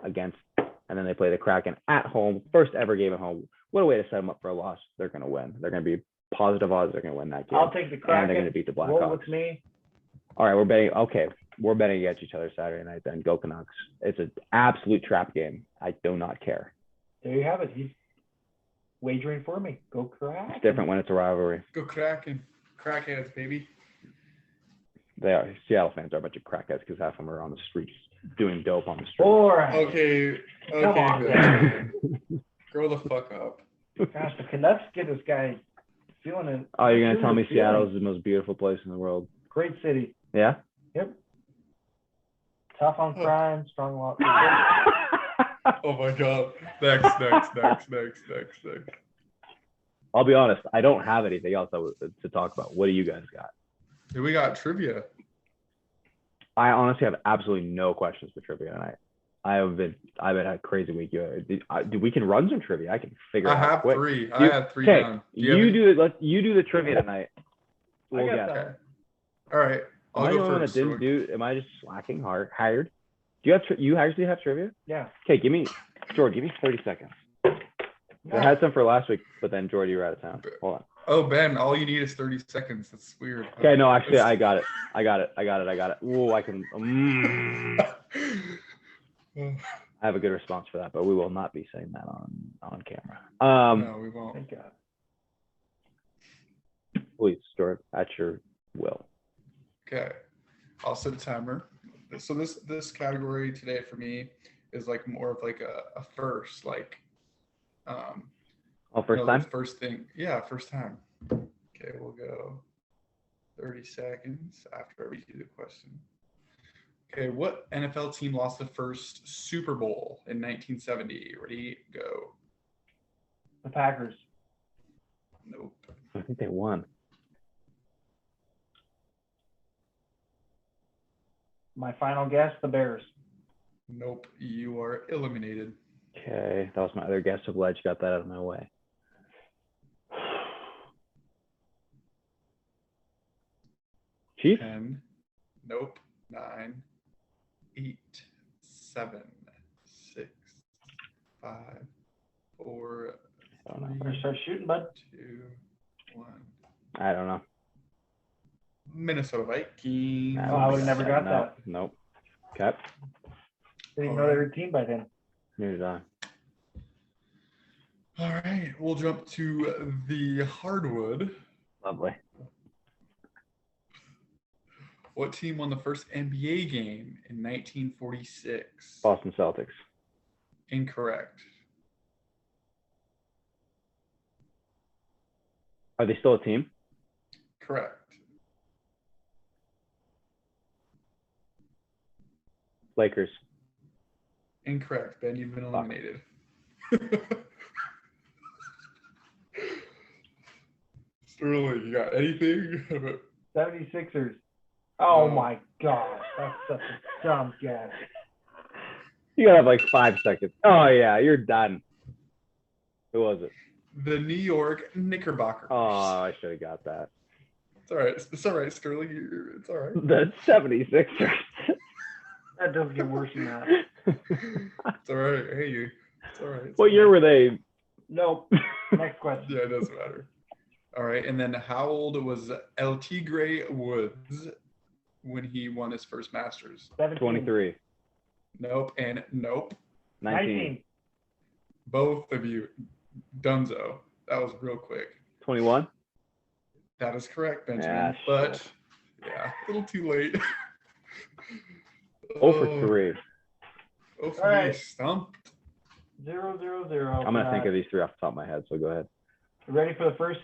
against, and then they play the Kraken at home. First ever game at home. What a way to set them up for a loss. They're going to win. They're going to be positive odds. They're going to win that game. I'll take the Kraken. And they're going to beat the Blackhawks. Roll with me. All right, we're betting. Okay, we're betting against each other Saturday night. Then go Canucks. It's an absolute trap game. I do not care. There you have it. He's wagering for me. Go Kraken. It's different when it's a rivalry. Go Kraken. Crackheads, baby. They are. Seattle fans are a bunch of crackheads because half of them are on the streets doing dope on the street. All right. Okay. Come on. Grow the fuck up. Gosh, the Canucks get this guy feeling it. Oh, you're gonna tell me Seattle is the most beautiful place in the world? Great city. Yeah. Yep. Tough on crime, strong law. Oh my god. Next. I'll be honest. I don't have anything else to talk about. What do you guys got? Hey, we got trivia. I honestly have absolutely no questions for trivia tonight. I've been a crazy week. We can run some trivia. I can figure it out. I have quick. 3. I have 3 down. You do the trivia tonight. We'll get okay. All right. I'll go first. Am I just slacking hired? Do you have you actually have trivia? Yeah. Okay, give me 30 seconds. I had some for last week, but then Jordy, you were out of town. Hold on. Oh, Ben, all you need is 30 seconds. That's weird. Okay, no, actually, I got it. Ooh, I can. I have a good response for that, but we will not be saying that on camera. No, we won't. Thank God. Please, Stuart, at your will. Okay, I'll set a timer. So this category today for me is like more of like a first, like first time? First thing. Yeah, first time. Okay, we'll go 30 seconds after we do the question. Okay, what NFL team lost the first Super Bowl in 1970? Ready, go. The Packers. Nope. I think they won. My final guess, the Bears. Nope, you are eliminated. Okay, that was my other guess. So glad you got that out of my way. Chiefs? 10. Nope. 9, 8, 7, 6, 5, 4, 3, Better start shooting, bud. 2, 1. I don't know. Minnesota Vikings. Oh, I would've never got that. Nope. Okay. Didn't even know they were a team by then. Neither did I. All right, we'll jump to the hardwood. Lovely. What team won the first NBA game in 1946? Boston Celtics. Incorrect. Are they still a team? Correct. Lakers. Incorrect. Ben, you've been eliminated. Sterling, you got anything? 76ers. Oh my God. That's such a dumb guess. You gotta have like 5 seconds. Oh yeah, you're done. Who was it? The New York Knickerbockers. Oh, I should have got that. It's all right. It's all right, Sterling. It's all right. The 76ers. That does get worse than that. It's all right. Hey, you. It's all right. What year were they? Nope. Next question. Yeah, it doesn't matter. All right. And then how old was El Tigre Woods when he won his first Masters? 17. 23. Nope. And nope. 19. Both of you. Dunzo. That was real quick. 21. That is correct, Benjamin. Yeah, but shit. yeah, a little too late. 0 for 3. Oh, for All right. me, stumped. 0-0-0. I'm gonna think of these 3 off the top of my head, so go ahead. Ready for the first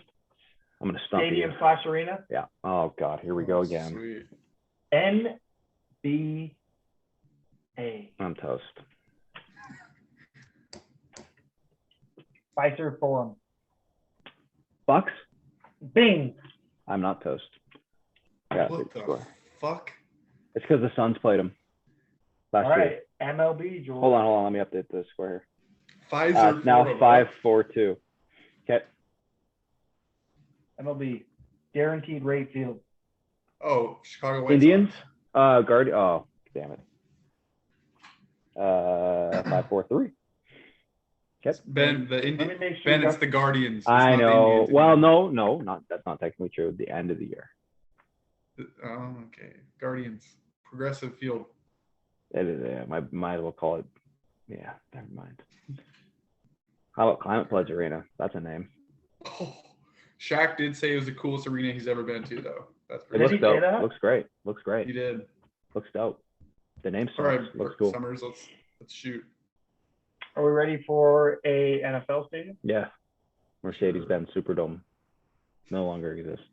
I'm gonna stump stadium you. / arena? Yeah. Oh God, here we go again. Sweet. NBA. I'm toast. Pfizer Fulham. Bucks? Bing. I'm not toast. Yeah, What the score. fuck? It's because the Suns played them last All year. right. MLB, George. Hold on. Let me update the score here. Pfizer. It's now Florida. 5-4-2. Okay. MLB. Guaranteed rate field. Oh, Chicago White Indians? Sox. Oh, damn it. 5-4-3. Okay. Ben, the Let me Indians. make sure Ben, you it's got- the Guardians. It's I not the know. Indians Well, anymore. no, that's not technically true. The end of the year. Oh, okay. Guardians. Progressive Field. It is. Yeah, might as well call it. Yeah, never mind. How about Climate Pledge Arena? That's a name. Oh, Shaq did say it was the coolest arena he's ever been to, though. That's It pretty looks he say dope. that? Looks great. Looks He great. did. Looks dope. The name All right, looks cool. Summers, let's shoot. Are we ready for a NFL stadium? Yeah. Mercedes-Benz Superdome no longer exists.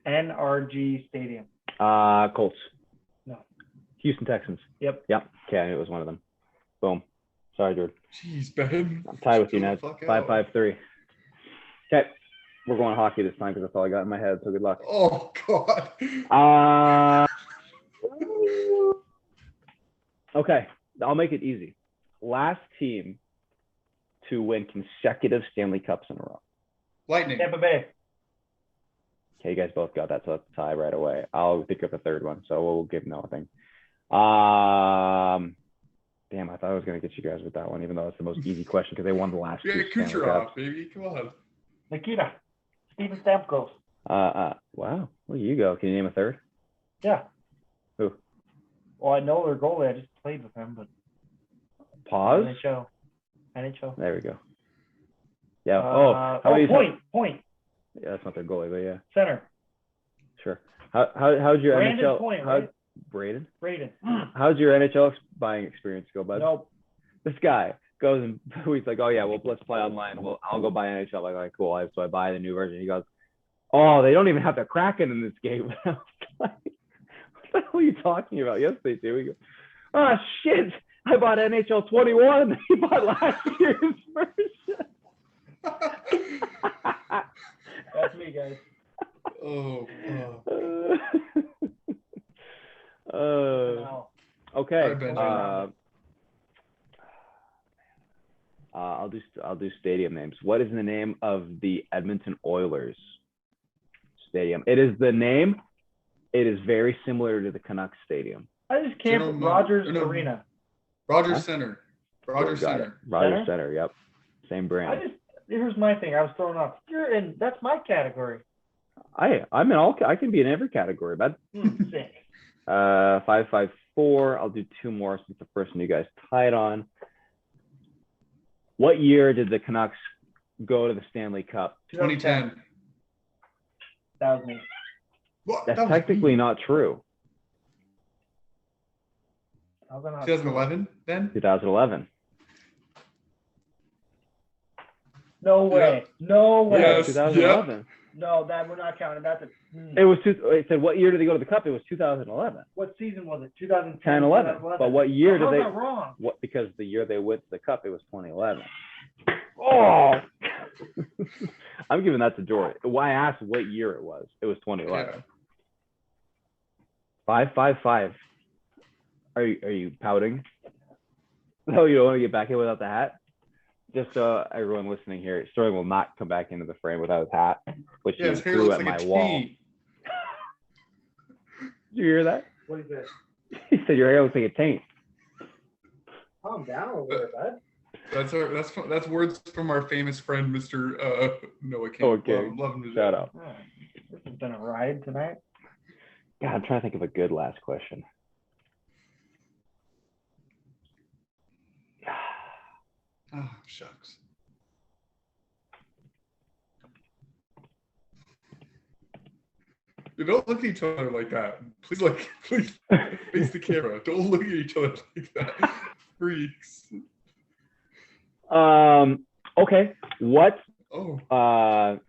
NRG Stadium. Colts. No. Houston Texans. Yep. Okay, I knew it was one of them. Boom. Sorry, Jordan. Jeez, Ben. I'm tied with you, Chill the Ned. fuck out. 5-5-3. Okay. We're going hockey this time because that's all I got in my head, so good luck. Oh, God. Okay. I'll make it easy. Last team to win consecutive Stanley Cups in a row. Lightning. Tampa Bay. Okay, you guys both got that, so that's a tie right away. I'll think of a third one, so we'll give nothing. Damn, I thought I was going to get you guys with that one, even though it's the most easy question because they won the last Yeah, two Stanley Kucherov, Cups. baby. Come on. Nikita. Steven Stamkos. Wow. Well, you go. Can you name a third? Yeah. Who? Well, I know their goalie. I just played with him, but Pause? NHL. There we go. Yeah. How about you Point. Yeah, that's not their goalie, but yeah. Center. Sure. How's your Brandon NHL? Point, right? Braden? Braden. How's your NHL buying experience go, bud? Nope. This guy goes and he's like, oh yeah, well let's play online. Well, I'll go buy NHL. I'm like, all right, cool. So I buy the new version. He goes, oh, they don't even have the Kraken in this game. I was like, what the hell are you talking about? Yes, they do. He goes, oh shit, I bought NHL 21. He bought last year's version. That's me, guys. Oh. Okay. Right, I'll do stadium names. What is the name of the Edmonton Oilers stadium? It is the name. It is very similar to the Canucks stadium. I just can't put Rogers Arena. Rogers Center. Rogers Center. Rogers Center. Yep. Same brand. Here's my thing. I was thrown off. You're in. That's my category. I'm in all. I can be in every category, bud. Sick. 554. I'll do two more since the first one you guys tied on. What year did the Canucks go to the Stanley Cup? 2010. That was me. That's technically not true. 2011 then? 2011. No way. Yep. No way. Yes. 2011. Yep. No, that we're not counting. That's It said what year did they go to the Cup? It was 2011. What season was it? 2010, 10, 11. But what year did they? How's that wrong? What? Because the year they went to the Cup, it was 2011. Oh, I'm giving that to Jordan. Why I asked what year it was? It was 2011. Yeah. 555. Are you pouting? No, you don't want to get back in without the hat. Just so everyone listening here, Sterling will not come back into the frame without his hat, which he threw at my wall. Did you hear that? What is that? He said your hair looks like a taint. Calm down a little bit. That's words from our famous friend, Mr. Noah King. Okay. Love him to Shout out. Oh, this has been a ride tonight. God, I'm trying to think of a good last question. Oh, shucks. You don't look at each other like that. Please face the camera. Don't look at each other like that. Freaks. Okay. What? Oh. I'm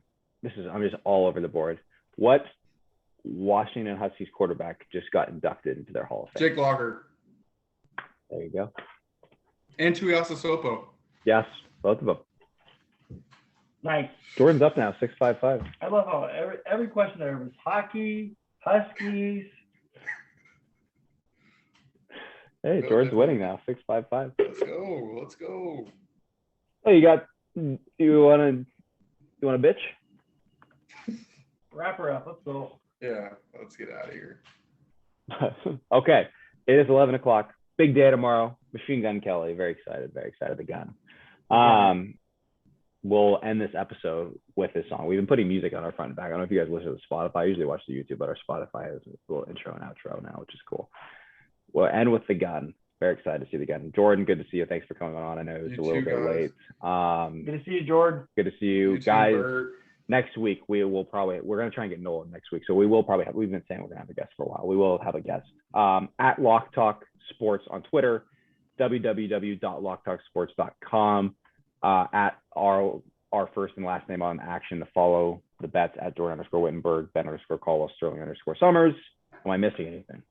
just all over the board. What Washington Huskies quarterback just got inducted into their Hall of Fame? Jake Locker. There you go. And Tuiasa Sopo. Yes, both of them. Nice. Jordan's up now, 655. I love how every question there was hockey, Huskies. Hey, Jordan's winning now, 655. Let's go. Oh, you want to bitch? Wrap her up. Let's go. Yeah, let's get out of here. Okay, it is 11 o'clock. Big day tomorrow. Machine Gun Kelly. Very excited. The gun. We'll end this episode with this song. We've been putting music on our front and back. I don't know if you guys listen to Spotify. I usually watch the YouTube, but our Spotify has a little intro and outro now, which is cool. We'll end with the gun. Very excited to see the gun. Jordan, good to see you. Thanks for coming on. I know it's a little bit late. Good to see you, Jordan. Good to see you guys. Bert. Next week, we're going to try and get Nolan next week. So we will probably we've been saying we're going to have a guest for a while. We will have a guest at Lock Talk Sports on Twitter, www.locktalksports.com, at our first and last name on action to follow the bets at Jordan_Wittenberg, Ben_Caldwell, Sterling_Summers. Am I missing anything?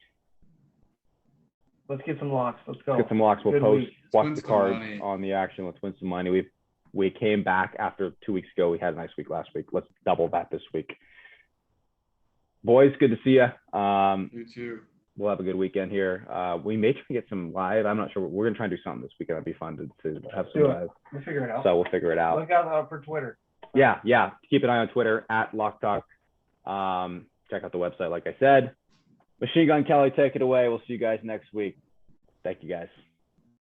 Let's get some locks. Let's go. Get some locks. We'll watch the cards money on the action. Let's win some money. We came back after 2 weeks ago. We had a nice week last week. Let's double that this week. Boys, good to see you. You too. We'll have a good weekend here. We may try to get some live. I'm not sure. We're going to try and do something this weekend. It'd be fun to have some live. We'll figure it out. So we'll figure it out. Look out for Twitter. Yeah. Keep an eye on Twitter at Lock Talk. Check out the website, like I said. Machine Gun Kelly, take it away. We'll see you guys next week. Thank you, guys.